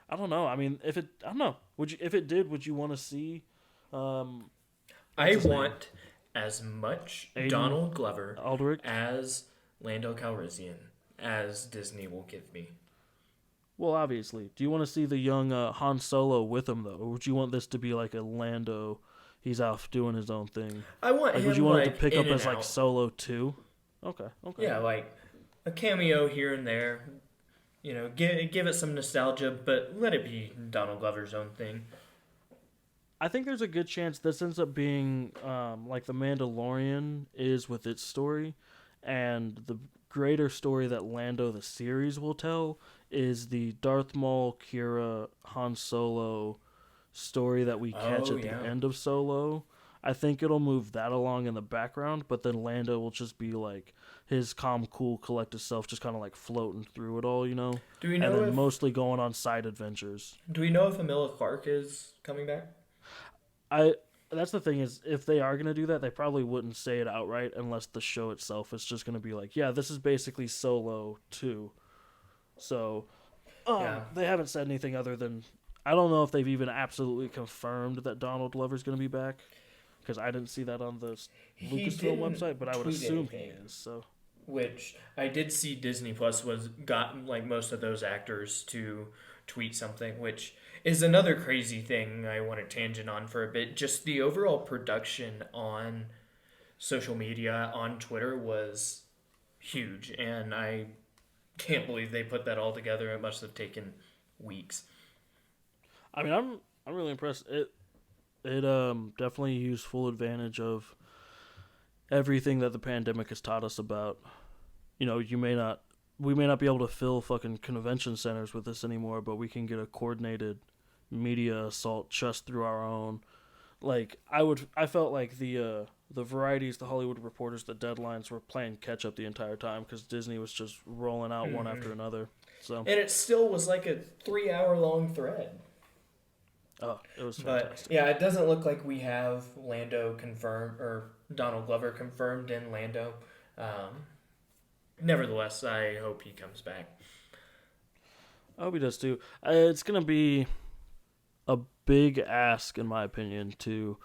I don't know. I mean, I don't know. If it did, would you want to see? I want as much Aiden Donald Glover Aldrich as Lando Calrissian as Disney will give me. Well, obviously. Do you want to see the young Han Solo with him, though? Or would you want this to be like a Lando, he's off doing his own thing? I want like, him, would you want like, it to pick in up and as, out. like, Solo 2? Okay. Yeah, like a cameo here and there. Give it some nostalgia, but let it be Donald Glover's own thing. I think there's a good chance this ends up being like The Mandalorian is with its story, and the greater story that Lando the series will tell is the Darth Maul, Kira, Han Solo story that we catch at the end of Solo. I think it'll move that along in the background, but then Lando will just be like his calm, cool, collected self, just kind of like floating through it all, Do we know and then mostly going on side adventures. Do we know if Emilia Clarke is coming back? That's the thing is, if they are going to do that, they probably wouldn't say it outright unless the show itself is just going to be like, yeah, this is basically Solo 2. So, they haven't said anything other than, I don't know if they've even absolutely confirmed that Donald Glover's going to be back, because I didn't see that on the Lucasfilm website, but I would assume he is. So, which I did see Disney Plus got like most of those actors to tweet something, which is another crazy thing I want to tangent on for a bit. Just the overall production on social media, on Twitter, was huge, and I can't believe they put that all together. It must have taken weeks. I mean, I'm really impressed. It definitely used full advantage of everything that the pandemic has taught us about. We may not be able to fill fucking convention centers with this anymore, but we can get a coordinated media assault just through our own. Like I felt like the varieties, the Hollywood Reporters, the deadlines were playing catch up the entire time because Disney was just rolling out one after another. So and it still was like a 3-hour long thread. Oh, it was fantastic. But yeah, it doesn't look like we have Lando confirmed or Donald Glover confirmed in Lando. Nevertheless, I hope he comes back. I hope he does too. It's gonna be a big ask, in my opinion, to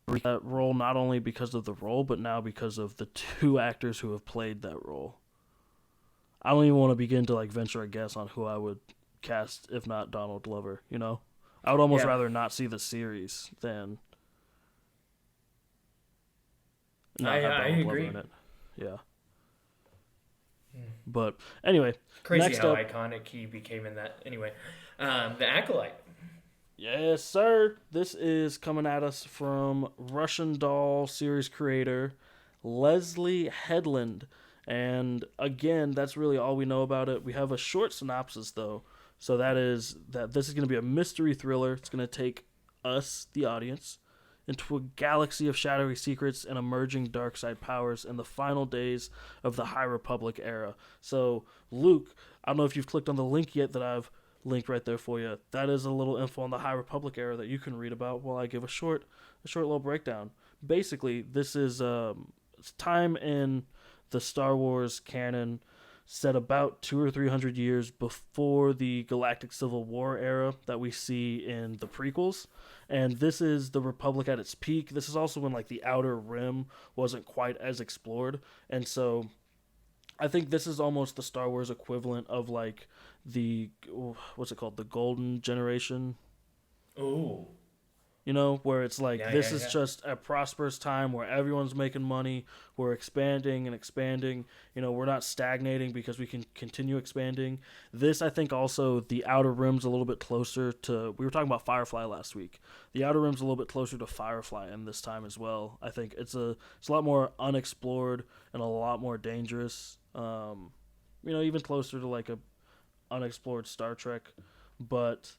read that role, not only because of the role, but now because of the two actors who have played that role. I don't even want to begin to venture a guess on who I would cast if not Donald Glover. I would almost rather not see the series than not have Donald Glover in it. Yeah. But anyway, crazy next how up, iconic he became in that. Anyway, the Acolyte. Yes, sir. This is coming at us from Russian Doll series creator Leslie Headland. And again, that's really all we know about it. We have a short synopsis, though. So that is that this is going to be a mystery thriller. It's going to take us, the audience, into a galaxy of shadowy secrets and emerging dark side powers in the final days of the High Republic era. So, Luke, I don't know if you've clicked on the link yet that I've linked right there for you. That is a little info on the High Republic era that you can read about while I give a short little breakdown. Basically, this is time in the Star Wars canon set about 200 or 300 years before the Galactic Civil War era that we see in the prequels. And this is the Republic at its peak. This is also when like the Outer Rim wasn't quite as explored. And so I think this is almost the Star Wars equivalent of like the what's it called? The Golden Generation. Ooh. You know, where it's like this Yeah, is yeah. just a prosperous time where everyone's making money, we're expanding and expanding. You know, we're not stagnating because we can continue expanding. This, I think, also the Outer Rim's a little bit closer to. We were talking about Firefly last week. The Outer Rim's a little bit closer to Firefly in this time as well. I think it's a lot more unexplored and a lot more dangerous. You know, even closer to like a unexplored Star Trek, but.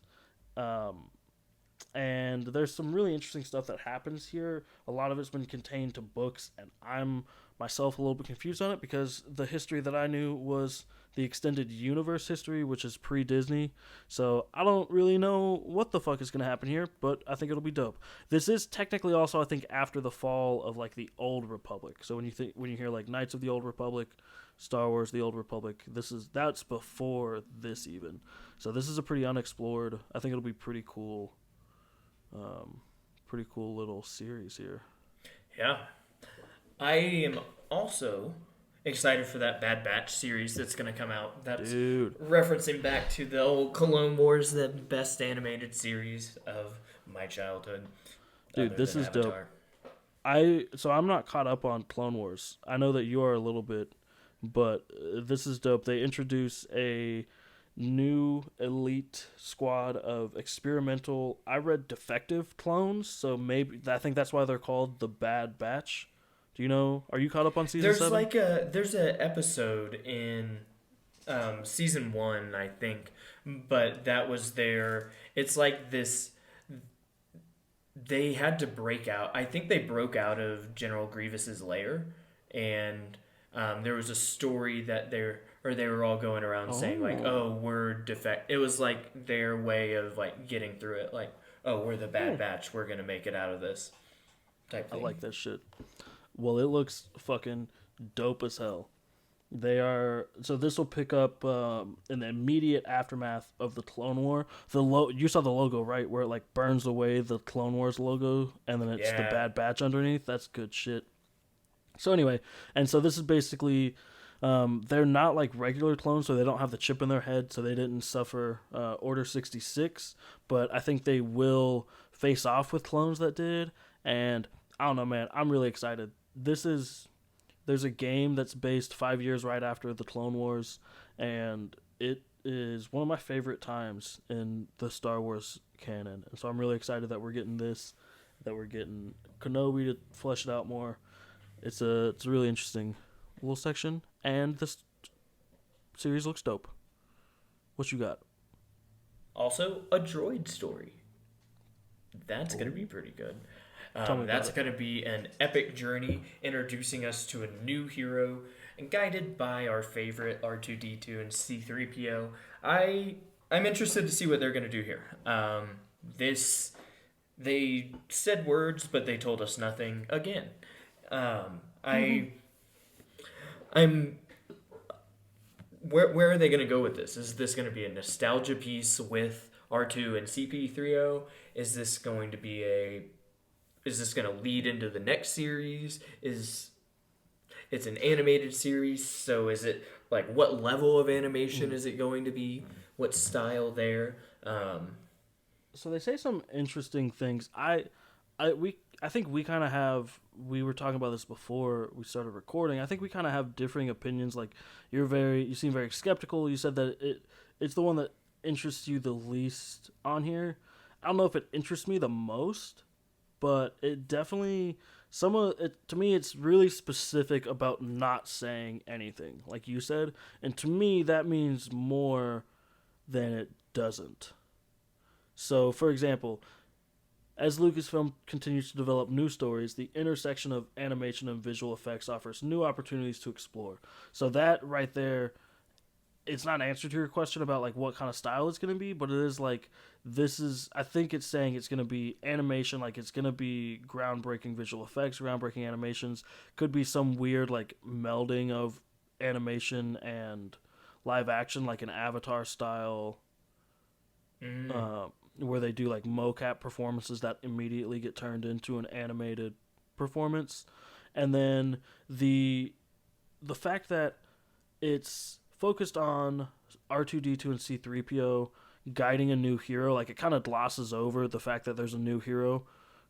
And there's some really interesting stuff that happens here. A lot of it's been contained to books, and I'm myself a little bit confused on it because the history that I knew was the extended universe history, which is pre-Disney. So I don't really know what the fuck is going to happen here, but I think it'll be dope. This is technically also, I think, after the fall of like the Old Republic. So when you hear like Knights of the Old Republic, Star Wars, the Old Republic, that's before this even. So this is a pretty unexplored. I think it'll be pretty cool. Pretty cool little series here. Yeah. I am also excited for that Bad Batch series that's going to come out. That's referencing back to the old Clone Wars, the best animated series of my childhood. Dude, this is Avatar. dope. So I'm not caught up on Clone Wars. I know that you are a little bit, but this is dope. They introduce a new elite squad of experimental, I read defective clones, so maybe I think that's why they're called the Bad Batch. Do you know, are you caught up on season 7? There's an episode in season 1, I think, but that was it's like this, they had to break out. I think they broke out of General Grievous's lair, and there was a story that they were all going around saying like, "Oh, we're defect." It was like their way of like getting through it. Like, "Oh, we're the Bad Batch. We're gonna make it out of this." Type thing. I like that shit. Well, it looks fucking dope as hell. So this will pick up in the immediate aftermath of the Clone War. You saw the logo, right, where it like burns away the Clone Wars logo, and then it's the Bad Batch underneath. That's good shit. So anyway, and so this is basically. They're not like regular clones, so they don't have the chip in their head, so they didn't suffer Order 66, but I think they will face off with clones that did, and I don't know, man, I'm really excited. There's a game that's based 5 years right after the Clone Wars, and it is one of my favorite times in the Star Wars canon, and so I'm really excited that we're getting Kenobi to flesh it out more. It's a really interesting little section, and this series looks dope. What you got? Also, a droid story. That's going to be pretty good. That's going to be an epic journey introducing us to a new hero and guided by our favorite R2-D2 and C-3PO. I'm interested to see what they're going to do here. They said words, but they told us nothing again. Where are they going to go with this? Is this going to be a nostalgia piece with R2 and CP3O? Is this going to lead into the next series? It's an animated series, so is it like what level of animation is it going to be? What style there? So they say some interesting things. I think we kind of have. We were talking about this before we started recording. I think we kind of have differing opinions. Like you seem very skeptical. You said that it's the one that interests you the least on here. I don't know if it interests me the most, but it definitely to me it's really specific about not saying anything, like you said, and to me that means more than it doesn't. So, for example, As Lucasfilm continues to develop new stories, the intersection of animation and visual effects offers new opportunities to explore. So that right there, it's not an answer to your question about like what kind of style it's going to be, but it is like I think it's saying it's going to be animation, like it's going to be groundbreaking visual effects, groundbreaking animations. Could be some weird like melding of animation and live action, like an Avatar style, where they do like mocap performances that immediately get turned into an animated performance. And then the fact that it's focused on R2D2 and C3PO guiding a new hero, like it kind of glosses over the fact that there's a new hero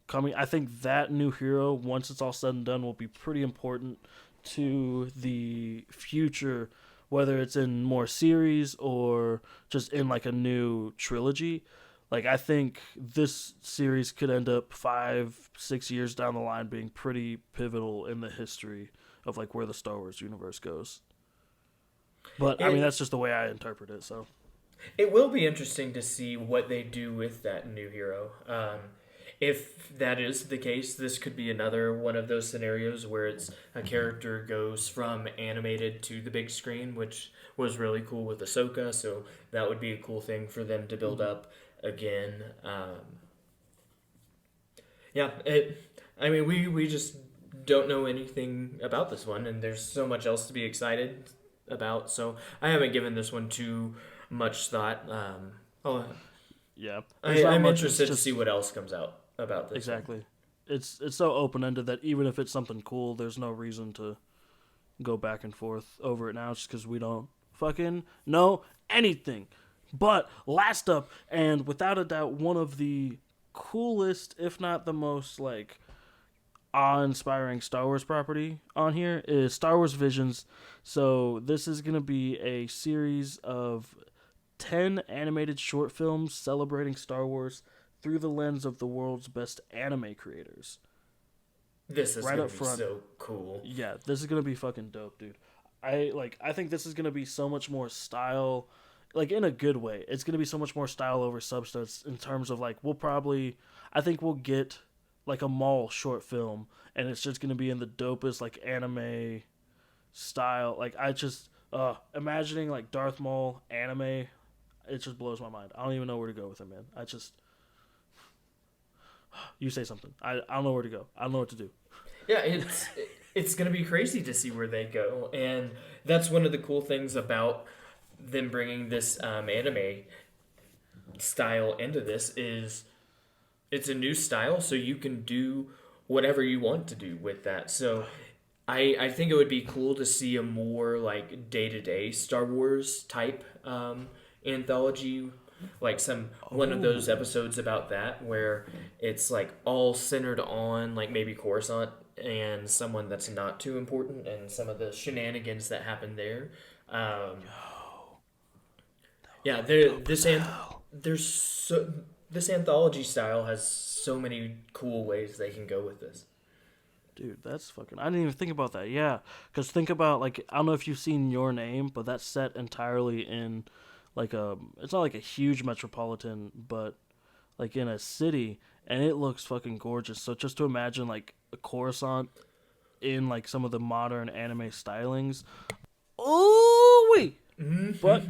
coming. I think that new hero, once it's all said and done, will be pretty important to the future, whether it's in more series or just in like a new trilogy. Like I think this series could end up 5-6 years down the line being pretty pivotal in the history of like where the Star Wars universe goes. But I mean that's just the way I interpret it. So it will be interesting to see what they do with that new hero. If that is the case, this could be another one of those scenarios where it's a character goes from animated to the big screen, which was really cool with Ahsoka. So that would be a cool thing for them to build up again. I mean, we just don't know anything about this one, and there's so much else to be excited about. So I haven't given this one too much thought. yeah, I'm interested to see what else comes out about this. Exactly. One. It's so open ended that even if it's something cool, there's no reason to go back and forth over it now, just because we don't fucking know anything. But last up, and without a doubt, one of the coolest, if not the most like awe-inspiring Star Wars property on here is Star Wars Visions. So this is gonna be a series of 10 animated short films celebrating Star Wars through the lens of the world's best anime creators. This is gonna be so cool. Yeah, this is gonna be fucking dope, dude. I think this is gonna be so much more style, like in a good way. It's gonna be so much more style over substance in terms of like I think we'll get like a Maul short film, and it's just gonna be in the dopest like anime style. Like I just imagining like Darth Maul anime, it just blows my mind. I don't even know where to go with it, man. You say something. I don't know where to go. I don't know what to do. Yeah, it's gonna be crazy to see where they go, and that's one of the cool things about them bringing this anime style into this is it's a new style, so you can do whatever you want to do with that. So I think it would be cool to see a more like day-to-day Star Wars type anthology, like one of those episodes about that where it's like all centered on like maybe Coruscant and someone that's not too important and some of the shenanigans that happen there. This anthology style has so many cool ways they can go with this. Dude, that's fucking... I didn't even think about that. Yeah, because think about, like, I don't know if you've seen Your Name, but that's set entirely in, like, it's not like a huge metropolitan, but, like, in a city, and it looks fucking gorgeous. So just to imagine, like, a Coruscant in, like, some of the modern anime stylings. Oh, wait! But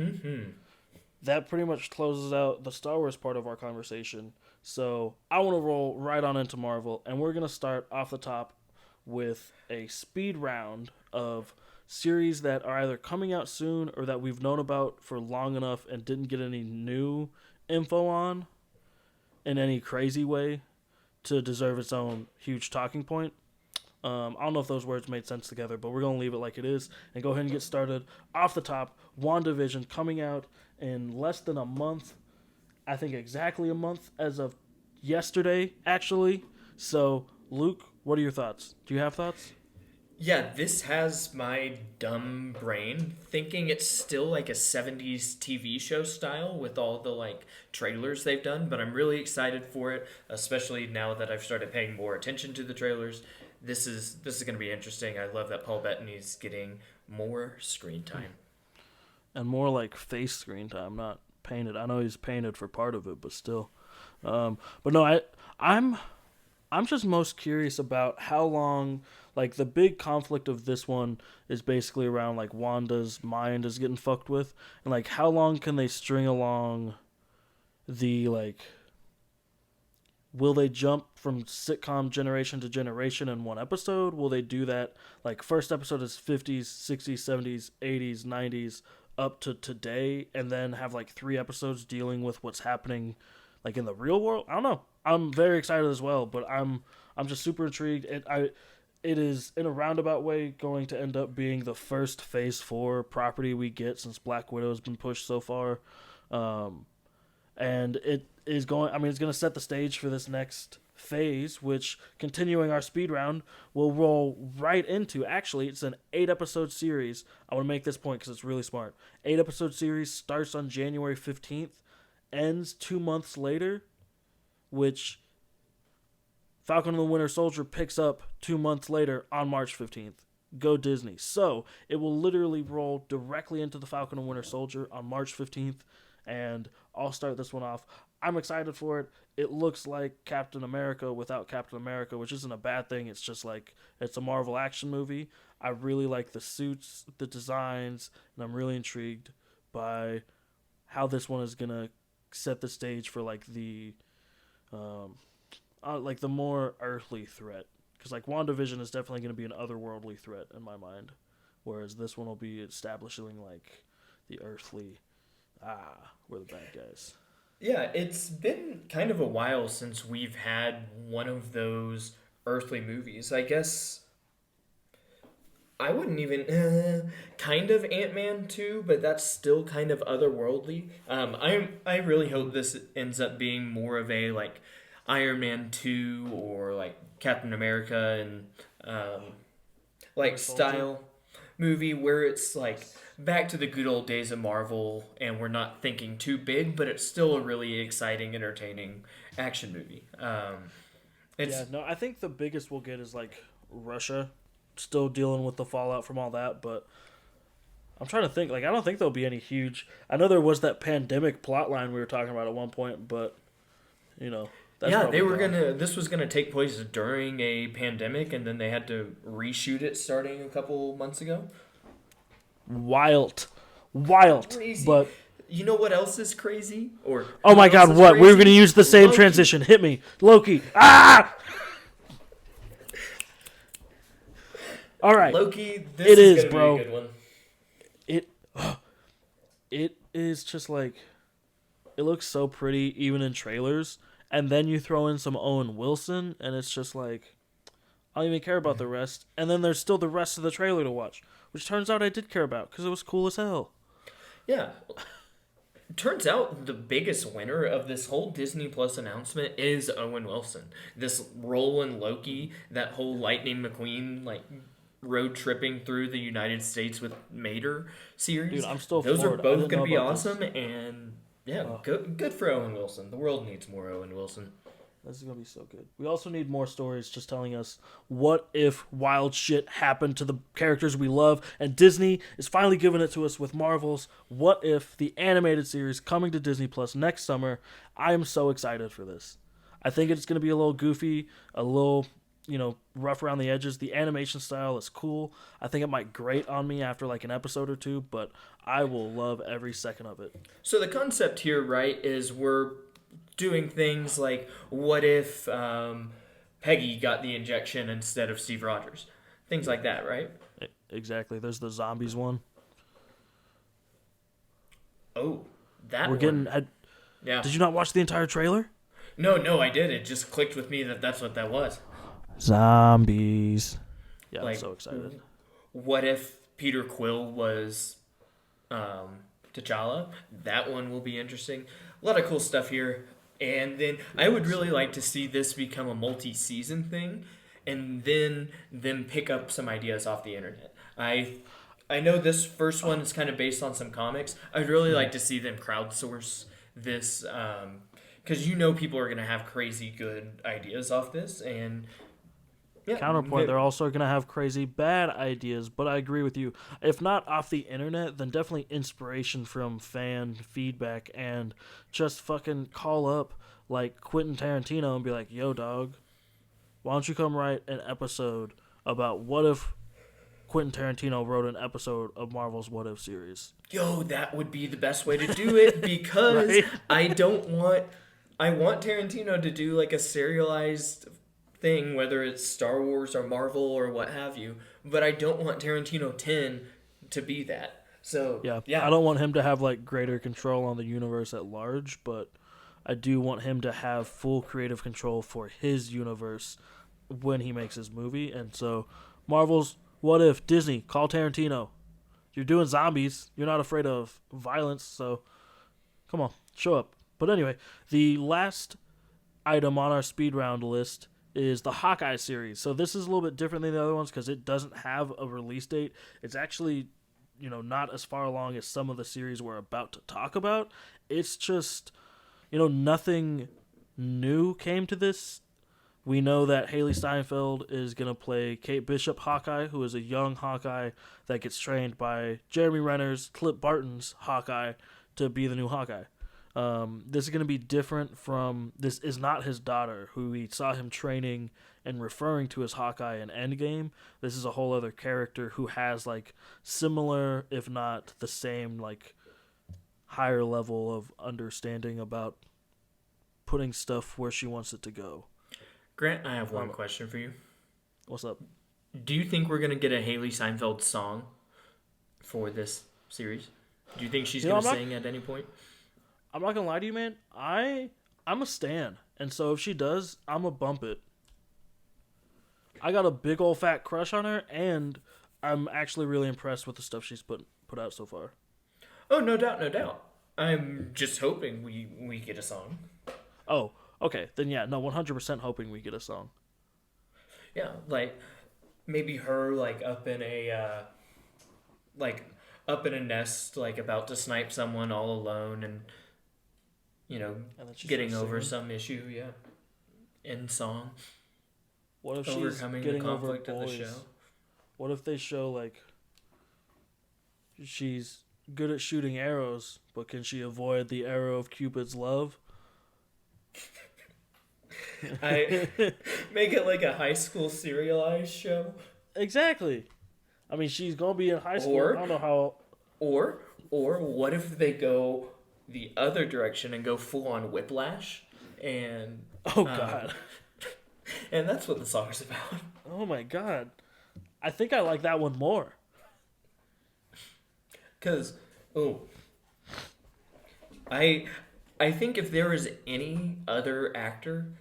that pretty much closes out the Star Wars part of our conversation. So I want to roll right on into Marvel, and we're going to start off the top with a speed round of series that are either coming out soon or that we've known about for long enough and didn't get any new info on in any crazy way to deserve its own huge talking point. I don't know if those words made sense together, but we're going to leave it like it is and go ahead and get started. Off the top, WandaVision coming out in less than a month. I think exactly a month as of yesterday, actually. So, Luke, what are your thoughts? Do you have thoughts? Yeah, this has my dumb brain thinking it's still like a 70s TV show style with all the like trailers they've done, but I'm really excited for it, especially now that I've started paying more attention to the trailers. This is going to be interesting. I love that Paul Bettany's getting more screen time. And more like face screen time, not painted. I know he's painted for part of it, but still. But no, I'm I'm just most curious about how long, like, the big conflict of this one is basically around, like, Wanda's mind is getting fucked with, and, like, how long can they string along the, like, will they jump from sitcom generation to generation in one episode? Will they do that, like, first episode is 50s, 60s, 70s, 80s, 90s, up to today, and then have, like, 3 episodes dealing with what's happening, like, in the real world? I don't know. I'm very excited as well, but I'm just super intrigued. It is in a roundabout way going to end up being the first Phase 4 property we get since Black Widow has been pushed so far, and it is going. I mean, it's going to set the stage for this next phase, which, continuing our speed round, will roll right into. Actually, it's an 8-episode series. I want to make this point because it's really smart. 8-episode series starts on January 15th, ends 2 months later, which Falcon and the Winter Soldier picks up 2 months later on March 15th. Go Disney. So it will literally roll directly into the Falcon and Winter Soldier on March 15th, and I'll start this one off. I'm excited for it. It looks like Captain America without Captain America, which isn't a bad thing. It's just like, it's a Marvel action movie. I really like the suits, the designs, and I'm really intrigued by how this one is going to set the stage for, like, the like the more earthly threat, because, like, WandaVision is definitely going to be an otherworldly threat in my mind, whereas this one will be establishing, like, the earthly, we're the bad guys. Yeah, it's been kind of a while since we've had one of those earthly movies. I guess I wouldn't even kind of Ant-Man 2, but that's still kind of otherworldly. I really hope this ends up being more of a, like, Iron Man 2 or, like, Captain America and like style movie where it's like back to the good old days of Marvel, and we're not thinking too big, but it's still a really exciting, entertaining action movie. I think the biggest we'll get is, like, Russia, still dealing with the fallout from all that, but I'm trying to think, like, I don't think there'll be any huge. I know there was that pandemic plotline we were talking about at one point, but, you know. They were this was gonna take place during a pandemic, and then they had to reshoot it starting a couple months ago. Wild, Crazy. But you know what else is crazy? Or oh my god, what? We were gonna use the same transition. Hit me, Loki. All right, Loki. This is gonna bro. Be a good one. It is just like, it looks so pretty even in trailers. And then you throw in some Owen Wilson, and it's just like, I don't even care about the rest. And then there's still the rest of the trailer to watch, which turns out I did care about because it was cool as hell. Yeah. Turns out the biggest winner of this whole Disney Plus announcement is Owen Wilson. This role in Loki, that whole Lightning McQueen, like, road tripping through the United States with Mater series. Dude, I'm still Those floored. are both going to be awesome, and yeah, good for Owen Wilson. The world needs more Owen Wilson. This is going to be so good. We also need more stories just telling us what if wild shit happened to the characters we love, and Disney is finally giving it to us with Marvel's What If, the animated series coming to Disney Plus next summer. I am so excited for this. I think it's going to be a little goofy, a little, rough around the edges. The animation style is cool. I think it might grate on me after, like, an episode or two, but I will love every second of it. So the concept here, right, is we're doing things like, what if Peggy got the injection instead of Steve Rogers? Things like that, right? Exactly. There's the zombies one. Oh, that We're one. Yeah. Did you not watch the entire trailer? No, I did. It just clicked with me that that's what that was. Zombies. Yeah, like, I'm so excited. What if Peter Quill was T'Challa? That one will be interesting. A lot of cool stuff here. And then I would really like to see this become a multi-season thing, and then them pick up some ideas off the internet. I know this first one is kind of based on some comics. I'd really like to see them crowdsource this, because people are going to have crazy good ideas off this, and counterpoint, they're also going to have crazy bad ideas, but I agree with you. If not off the internet, then definitely inspiration from fan feedback, and just fucking call up like Quentin Tarantino and be like, "Yo, dog, why don't you come write an episode about what if Quentin Tarantino wrote an episode of Marvel's What If series?" Yo, that would be the best way to do it because Right? I want Tarantino to do like a serialized thing, whether it's Star Wars or Marvel or what have you, but I don't want Tarantino 10 to be that. So, Yeah. yeah. I don't want him to have like greater control on the universe at large, but I do want him to have full creative control for his universe when he makes his movie. And so, Marvel's What If, Disney, call Tarantino. You're doing zombies. You're not afraid of violence, so come on, show up. But anyway, the last item on our speed round list is the Hawkeye series. So this is a little bit different than the other ones because it doesn't have a release date. It's actually, not as far along as some of the series we're about to talk about. It's just, nothing new came to this. We know that Haley Steinfeld is going to play Kate Bishop Hawkeye, who is a young Hawkeye that gets trained by Jeremy Renner's Clip Barton's Hawkeye to be the new Hawkeye. This is going to be different from... This is not his daughter, who we saw him training and referring to as Hawkeye in Endgame. This is a whole other character who has, like, similar, if not the same, like, higher level of understanding about putting stuff where she wants it to go. Grant, I have one question for you. What's up? Do you think we're going to get a Haley Steinfeld song for this series? Do you think she's going to sing at any point? I'm not going to lie to you, man. I'm a stan. And so if she does, I'm going to bump it. I got a big old fat crush on her, and I'm actually really impressed with the stuff she's put out so far. Oh, no doubt, no doubt. I'm just hoping we get a song. Oh, okay. Then yeah, no, 100% hoping we get a song. Yeah, like maybe her like up in a nest, like about to snipe someone all alone, and getting over some issue. Yeah, in song. What if overcoming she's getting the conflict over boys? of the show? What if they show like she's good at shooting arrows, but can she avoid the arrow of Cupid's love? I make it like a high school serialized show. Exactly. I mean, she's gonna be in high school. I don't know how. Or what if they go the other direction and go full on Whiplash and oh god, and that's what the song's about. Oh my god, I think I like that one more. 'Cause I think if there is any other actor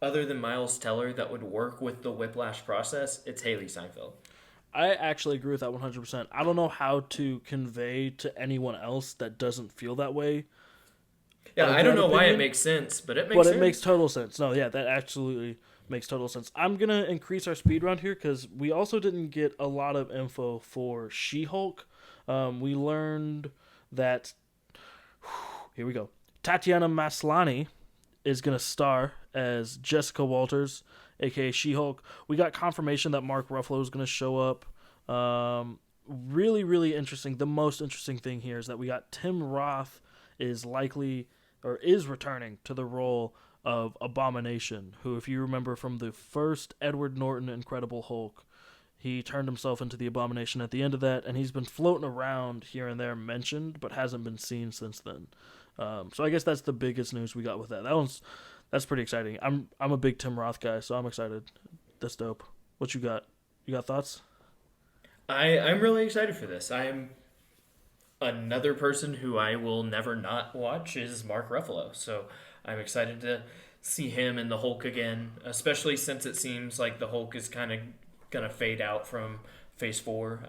other than Miles Teller that would work with the Whiplash process, it's Haley Steinfeld. I actually agree with that 100%. I don't know how to convey to anyone else that doesn't feel that way. Yeah, I don't know why it makes sense, but it makes sense. But it makes total sense. No, yeah, that absolutely makes total sense. I'm going to increase our speed round here because we also didn't get a lot of info for She-Hulk. We learned that... Here we go. Tatiana Maslany is going to star as Jessica Walters, a.k.a. She-Hulk. We got confirmation that Mark Ruffalo is going to show up. Really, really interesting. The most interesting thing here is that we got Tim Roth is returning to the role of Abomination, who, if you remember from the first Edward Norton Incredible Hulk, he turned himself into the Abomination at the end of that, and he's been floating around here and there mentioned, but hasn't been seen since then. So I guess that's the biggest news we got with that. That's pretty exciting. I'm a big Tim Roth guy, so I'm excited. That's dope. What you got? You got thoughts? I'm really excited for this. I'm another person who I will never not watch is Mark Ruffalo. So I'm excited to see him in the Hulk again, especially since it seems like the Hulk is kind of gonna fade out from Phase 4.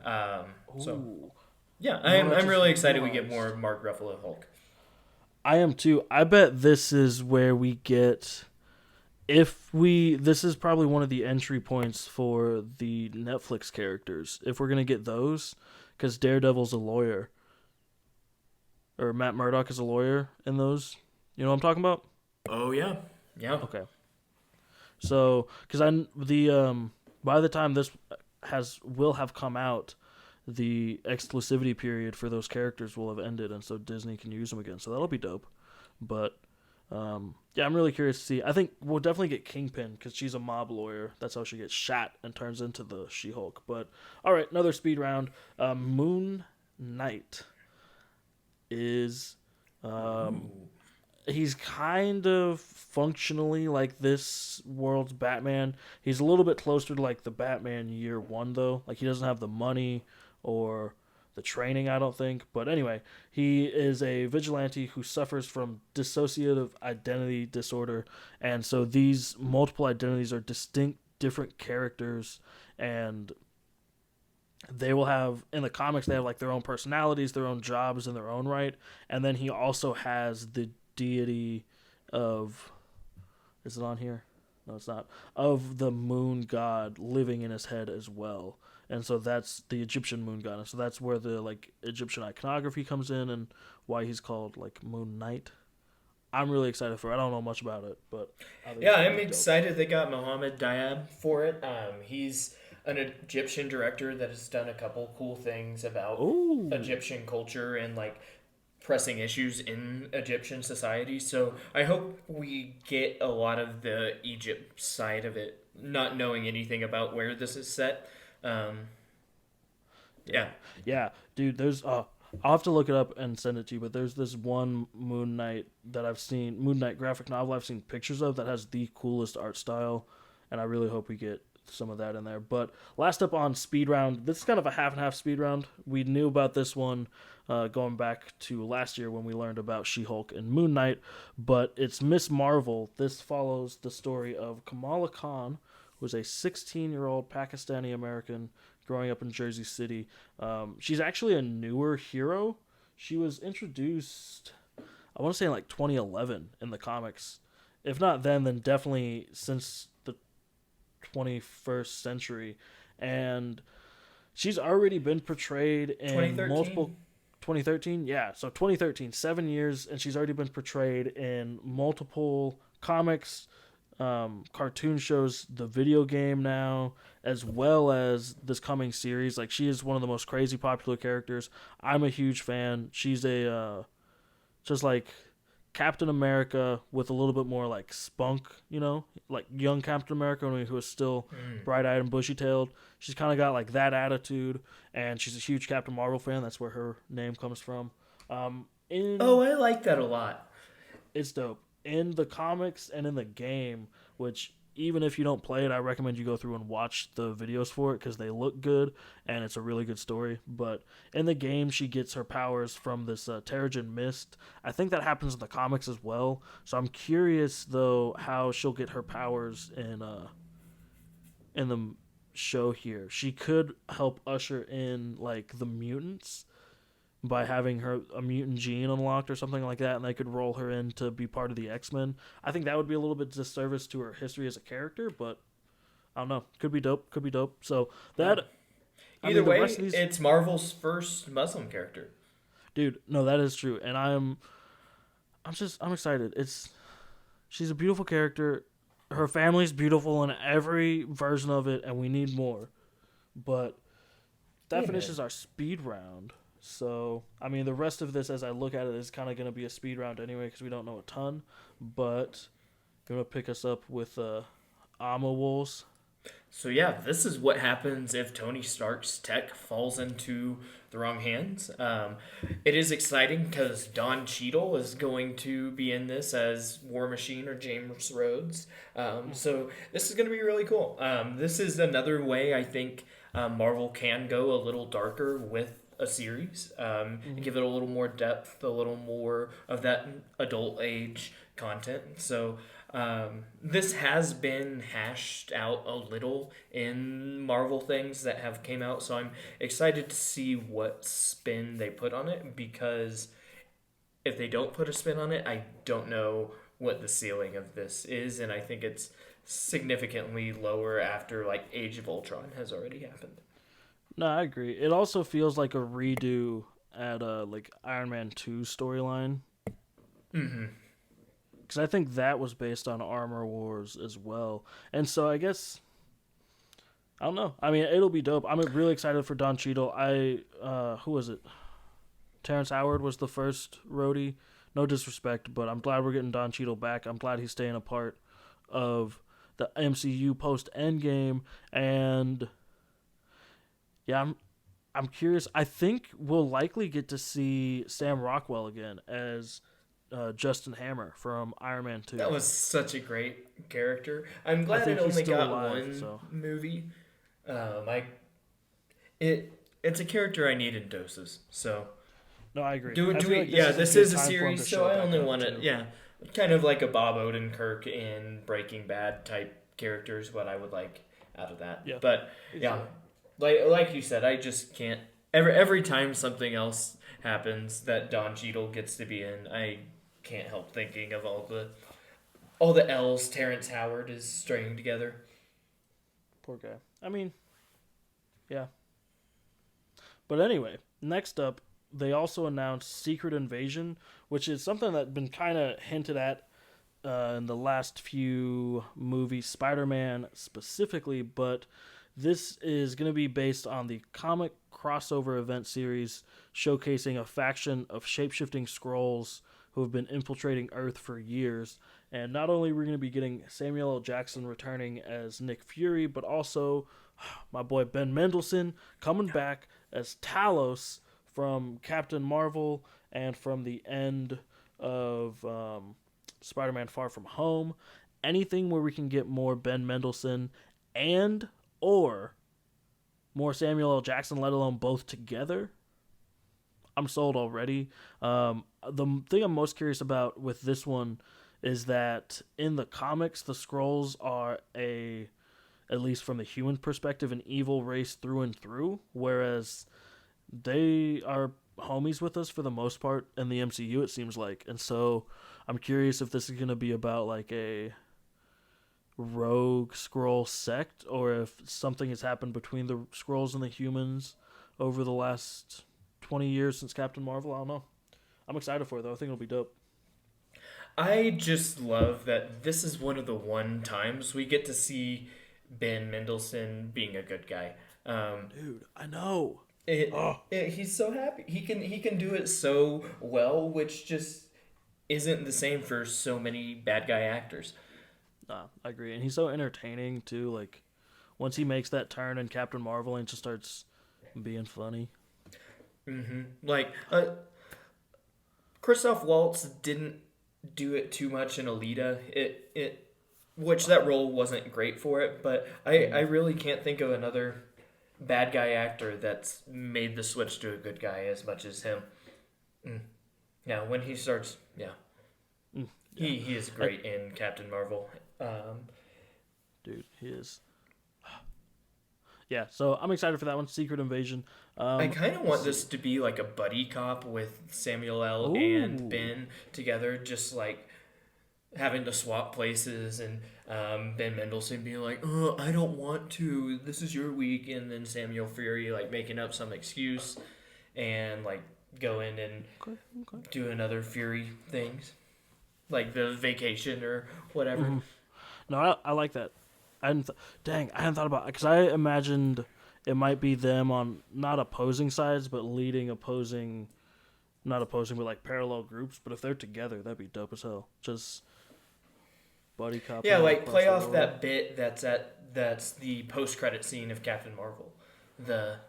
So yeah, I'm really excited we get more Mark Ruffalo Hulk. I am too. I bet this is where we get... This is probably one of the entry points for the Netflix characters. If we're going to get those, because Daredevil's a lawyer. Or Matt Murdock is a lawyer in those. You know what I'm talking about? Oh, yeah. Yeah. Okay. So, because by the time this will have come out, the exclusivity period for those characters will have ended, and so Disney can use them again. So that'll be dope. But Yeah, I'm really curious to see. I think we'll definitely get Kingpin because she's a mob lawyer. That's how she gets shot and turns into the She-Hulk. But all right, another speed round. Moon Knight is um, Ooh. he's kind of functionally like this world's Batman. He's a little bit closer to like the Batman Year One though. Like he doesn't have the money or the training, I don't think. But anyway, he is a vigilante who suffers from dissociative identity disorder, and so these multiple identities are distinct, different characters, and they will have in the comics they have like their own personalities, their own jobs in their own right, and then he also has the deity of, is it on here? No, it's not. Of the moon god living in his head as well. And so that's the Egyptian moon god. And so that's where the like Egyptian iconography comes in and why he's called like Moon Knight. I'm really excited for it. I don't know much about it, but I think Yeah, it's gonna I'm be dope. excited they got Mohammed Diab for it. He's an Egyptian director that has done a couple cool things about Oh, Egyptian culture and like pressing issues in Egyptian society. So I hope we get a lot of the Egypt side of it, not knowing anything about where this is set. Um, yeah. yeah. Yeah, dude, there's I'll have to look it up and send it to you, but there's this one Moon Knight that I've seen, Moon Knight graphic novel I've seen pictures of that has the coolest art style, and I really hope we get some of that in there. But last up on speed round, this is kind of a half and half speed round. We knew about this one going back to last year when we learned about She-Hulk and Moon Knight, but it's Miss Marvel. This follows the story of Kamala Khan, who's a 16-year-old Pakistani American growing up in Jersey City. She's actually a newer hero. She was introduced, I want to say in like 2011 in the comics. If not then definitely since the 21st century. And she's already been portrayed in multiple 2013. 2013, yeah, so 2013, 7 years, and she's already been portrayed in multiple comics, cartoon shows, the video game now, as well as this coming series. Like she is one of the most crazy popular characters. I'm a huge fan. She's a just like Captain America with a little bit more like spunk, like young Captain America who was still Mm. bright-eyed and bushy-tailed. She's kind of got like that attitude, and she's a huge Captain Marvel fan. That's where her name comes from. In Oh, I like that a lot. It's dope in the comics and in the game. Which even if you don't play it, I recommend you go through and watch the videos for it because they look good and it's a really good story. But in the game, she gets her powers from this Terrigen mist. I think that happens in the comics as well. So I'm curious though how she'll get her powers in the show here. She could help usher in like the mutants by having her a mutant gene unlocked or something like that, and they could roll her in to be part of the X-Men. I think that would be a little bit disservice to her history as a character, but I don't know. Could be dope. Could be dope. So Yeah. that, I Either mean, the way, rest of these, it's Marvel's first Muslim character. dude. No, that is true, and I'm excited. She's a beautiful character. Her family's beautiful in every version of it, and we need more. But that Yeah. finishes our speed round. So, I mean, the rest of this, as I look at it, is kind of going to be a speed round anyway because we don't know a ton. But going to pick us up with Ama Wolves. So yeah, this is what happens if Tony Stark's tech falls into the wrong hands. It is exciting because Don Cheadle is going to be in this as War Machine or James Rhodes. So this is going to be really cool. This is another way I think Marvel can go a little darker with a series and give it a little more depth, a little more of that adult age content. So this has been hashed out a little in Marvel things that have came out, so I'm excited to see what spin they put on it, because if they don't put a spin on it, I don't know what the ceiling of this is, and I think it's significantly lower after like Age of Ultron has already happened. No, I agree. It also feels like a redo at like Iron Man 2 storyline. Mm-hmm. Because I think that was based on Armor Wars as well. And so I guess, I don't know. I mean, it'll be dope. I'm really excited for Don Cheadle. Who was it? Terrence Howard was the first roadie. no disrespect, but I'm glad we're getting Don Cheadle back. I'm glad he's staying a part of the MCU post Endgame, and yeah, I'm curious. I think we'll likely get to see Sam Rockwell again as Justin Hammer from Iron Man 2. That was such a great character. I'm I glad it think he's only still got alive, one so movie. I it's a character I need in doses. So no, I agree. do I do feel we? like Yeah, this this is is a a good time for him to series, so show I back only up want to too. kind of like a Bob Odenkirk in Breaking Bad type characters. What I would like out of that. Yeah, But yeah, like you said, I just can't. Every time something else happens that Don Cheadle gets to be in, I can't help thinking of all the L's Terrence Howard is stringing together. Poor guy. I mean, yeah. But anyway, next up, they also announced Secret Invasion, which is something that's been kind of hinted at in the last few movies, Spider-Man specifically, but this is going to be based on the comic crossover event series showcasing a faction of shape-shifting Skrulls who have been infiltrating Earth for years. And not only are we going to be getting Samuel L. Jackson returning as Nick Fury, but also my boy Ben Mendelsohn coming back as Talos from Captain Marvel and from the end of Spider-Man Far From Home. Anything where we can get more Ben Mendelsohn and or more Samuel L. Jackson, let alone both together, I'm sold already. The thing I'm most curious about with this one is that in the comics, the Skrulls are at least from the human perspective, an evil race through and through, whereas they are homies with us for the most part in the MCU, it seems like. And so I'm curious if this is going to be about like a rogue Skrull sect, or if something has happened between the Skrulls and the humans over the last 20 years since Captain Marvel. I don't know. I'm excited for it, though. I think it'll be dope. I just love that this is one of the one times we get to see Ben Mendelsohn being a good guy. Dude, I know. He's so happy. He can do it so well, which just isn't the same for so many bad guy actors. Nah, I agree. And he's so entertaining, too. Like, once he makes that turn in Captain Marvel and just starts being funny. Mm-hmm. Like, Christoph Waltz didn't do it too much in Alita. Which that role wasn't great for it, but I really can't think of another bad guy actor that's made the switch to a good guy as much as him. Yeah, when he starts, yeah. He is great in Captain Marvel. Dude, he is. Yeah, so I'm excited for that one, Secret Invasion. I kind of want this to be like a buddy cop with Samuel L. and Ben together, just like having to swap places, and Ben Mendelsohn being like, "Oh, I don't want to. This is your week," and then Samuel Fury like making up some excuse and like going and doing other Fury things, like the vacation or whatever. Mm-hmm. No, I like that. I hadn't thought about it, because I imagined it might be them on not opposing sides, but leading opposing, not opposing, but like parallel groups. But if they're together, that'd be dope as hell. Just buddy cop. Yeah, like play off that bit that's the post credit scene of Captain Marvel. The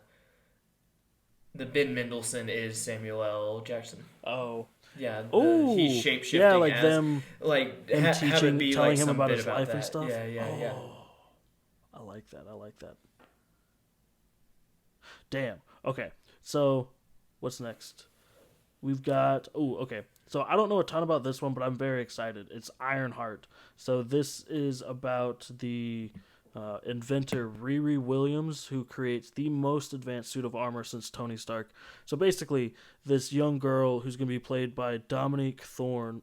Ben Mendelsohn is Samuel L. Jackson. Oh. Yeah, Oh, he's shapeshifting. Yeah, like as, them, like him have teaching, it be telling like him some about bit his about life that. and stuff. Yeah. I like that. Damn. Okay, so what's next? We've got. Oh, okay. So I don't know a ton about this one, but I'm very excited. It's Ironheart. So this is about the inventor Riri Williams, who creates the most advanced suit of armor since Tony Stark. So basically, this young girl who's going to be played by Dominique Thorne,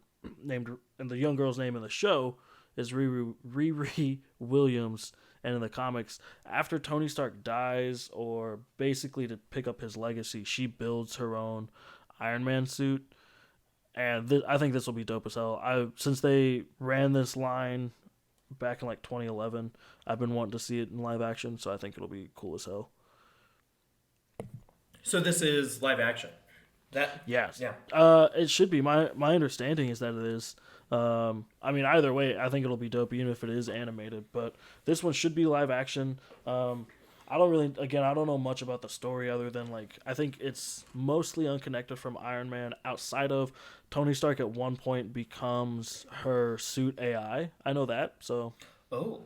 and the young girl's name in the show is Riri Williams. And in the comics, after Tony Stark dies, or basically to pick up his legacy, she builds her own Iron Man suit. And I think this will be dope as hell. Since they ran this line back in like 2011, I've been wanting to see it in live action, so I think it'll be cool as hell. So this is live action. Yes. Yeah. It should be. My understanding is that it is. I mean, either way, I think it'll be dope, even if it is animated. But this one should be live action. I don't know much about the story other than like I think it's mostly unconnected from Iron Man. Outside of Tony Stark, at one point becomes her suit AI. I know that, so Oh,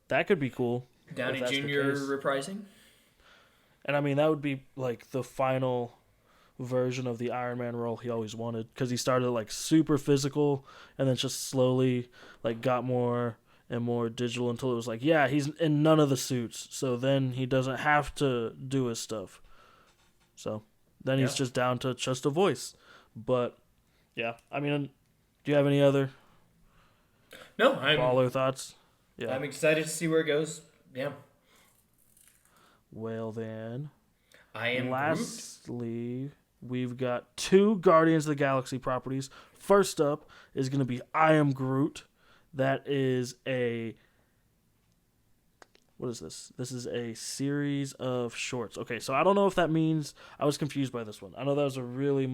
that could be cool. Downey if that's the Jr. case. reprising. And I mean, that would be like the final version of the Iron Man role he always wanted, because he started like super physical and then just slowly like got more and more digital until it was like, yeah, he's in none of the suits, so then he doesn't have to do his stuff. So then he's just down to just a voice. But yeah, I mean, do you have any other baller thoughts? Yeah, I'm excited to see where it goes. Yeah. Well then, I am lastly, we've got 2 Guardians of the Galaxy properties. First up is going to be I Am Groot. That is what is this? This is a series of shorts. Okay, so I don't know if that means, I was confused by this one. I know that was a really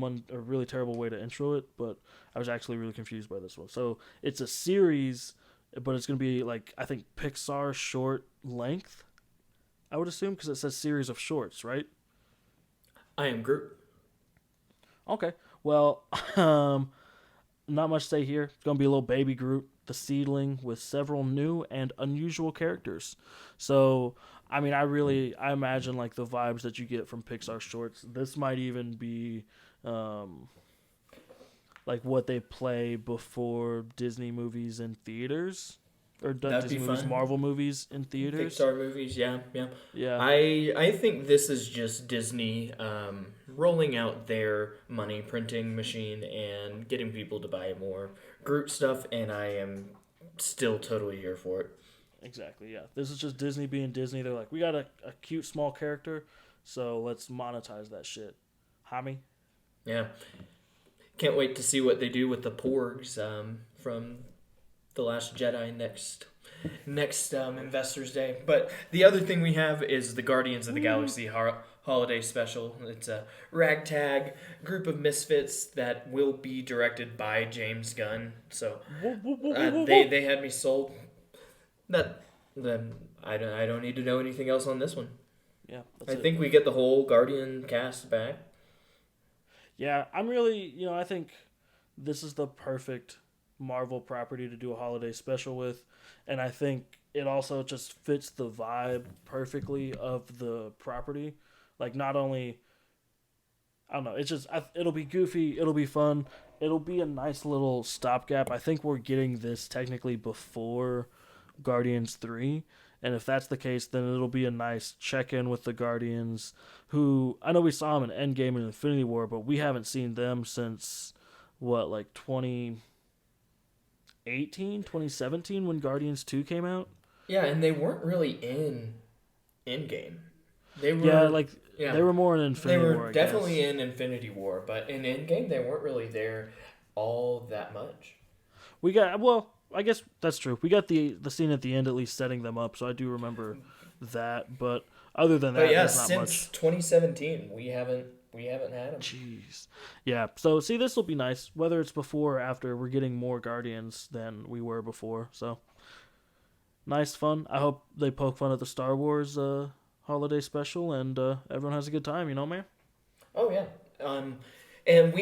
terrible way to intro it, but I was actually really confused by this one. So it's a series, but it's going to be like, I think Pixar short length, I would assume, because it says series of shorts, right? I Am Groot. Okay. Well, not much to say here. It's going to be a little baby Groot, the seedling, with several new and unusual characters. So, I mean, I imagine like the vibes that you get from Pixar shorts. This might even be like what they play before Disney movies in theaters. Or Disney movies, Marvel movies in theaters. Pixar movies, yeah. I think this is just Disney rolling out their money printing machine and getting people to buy more Groot stuff, and I am still totally here for it. Exactly, yeah. This is just Disney being Disney. They're like, we got a cute small character, so let's monetize that shit. Hami? Yeah. Can't wait to see what they do with the Porgs from The Last Jedi next Investors Day. But the other thing we have is the Guardians of the Galaxy holiday special. It's a ragtag group of misfits that will be directed by James Gunn. So they had me sold. Then I don't need to know anything else on this one. Yeah, I think we get the whole Guardian cast back. Yeah, I think this is the perfect Marvel property to do a holiday special with, and I think it also just fits the vibe perfectly of the property. Like, not only, I don't know, it'll be goofy, it'll be fun, it'll be a nice little stopgap. I think we're getting this technically before Guardians 3, and if that's the case, then it'll be a nice check-in with the Guardians, who, I know we saw them in Endgame and Infinity War, but we haven't seen them since, 2017 when Guardians 2 came out. Yeah, and they weren't really in Endgame. They were they were more in Infinity War. They were definitely in Infinity War, but in Endgame they weren't really there all that much. I guess that's true. We got the scene at the end at least setting them up, so I do remember that. But other than that, there's not much. Since 2017, we haven't had them. Jeez. Yeah. So see, this will be nice. Whether it's before or after, we're getting more Guardians than we were before. So nice, fun. I hope they poke fun at the Star Wars holiday special, and everyone has a good time. You know, man. Oh yeah. And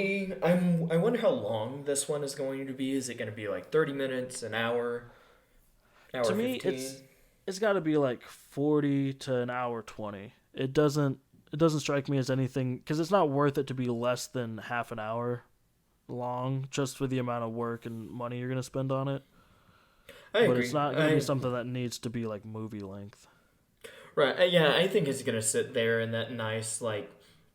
I wonder how long this one is going to be. Is it going to be like 30 minutes, an hour? To me, 15? it's got to be like 40 to an hour 20. It doesn't strike me as anything, because it's not worth it to be less than half an hour long just for the amount of work and money you're going to spend on it. I agree. But it's not going to be something that needs to be like movie length. Right. Yeah, I think it's going to sit there in that nice,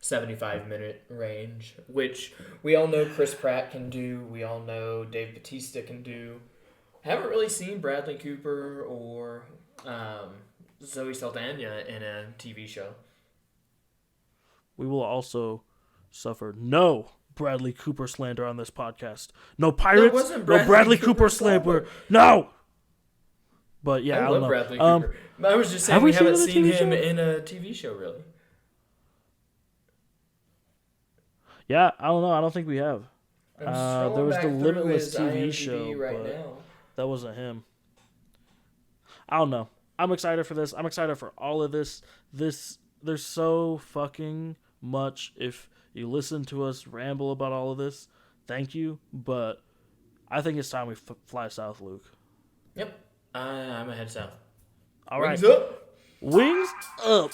75-minute range, which we all know Chris Pratt can do. We all know Dave Bautista can do. Haven't really seen Bradley Cooper or Zoe Saldana in a TV show. We will also suffer no Bradley Cooper slander on this podcast. No pirates, no Bradley Cooper slander. No! But yeah, I don't know. Bradley Cooper. I was just saying we haven't seen him in a TV show, really. Yeah, I don't know. I don't think we have. I'm There scrolling was the back through Limitless his TV IMDb show, right but now. that wasn't him. I don't know. I'm excited for this. I'm excited for all of this. There's so fucking much. If you listen to us ramble about all of this, thank you. But I think it's time we fly south, Luke. Yep, I'm gonna head south. All right, Wings up. wings up.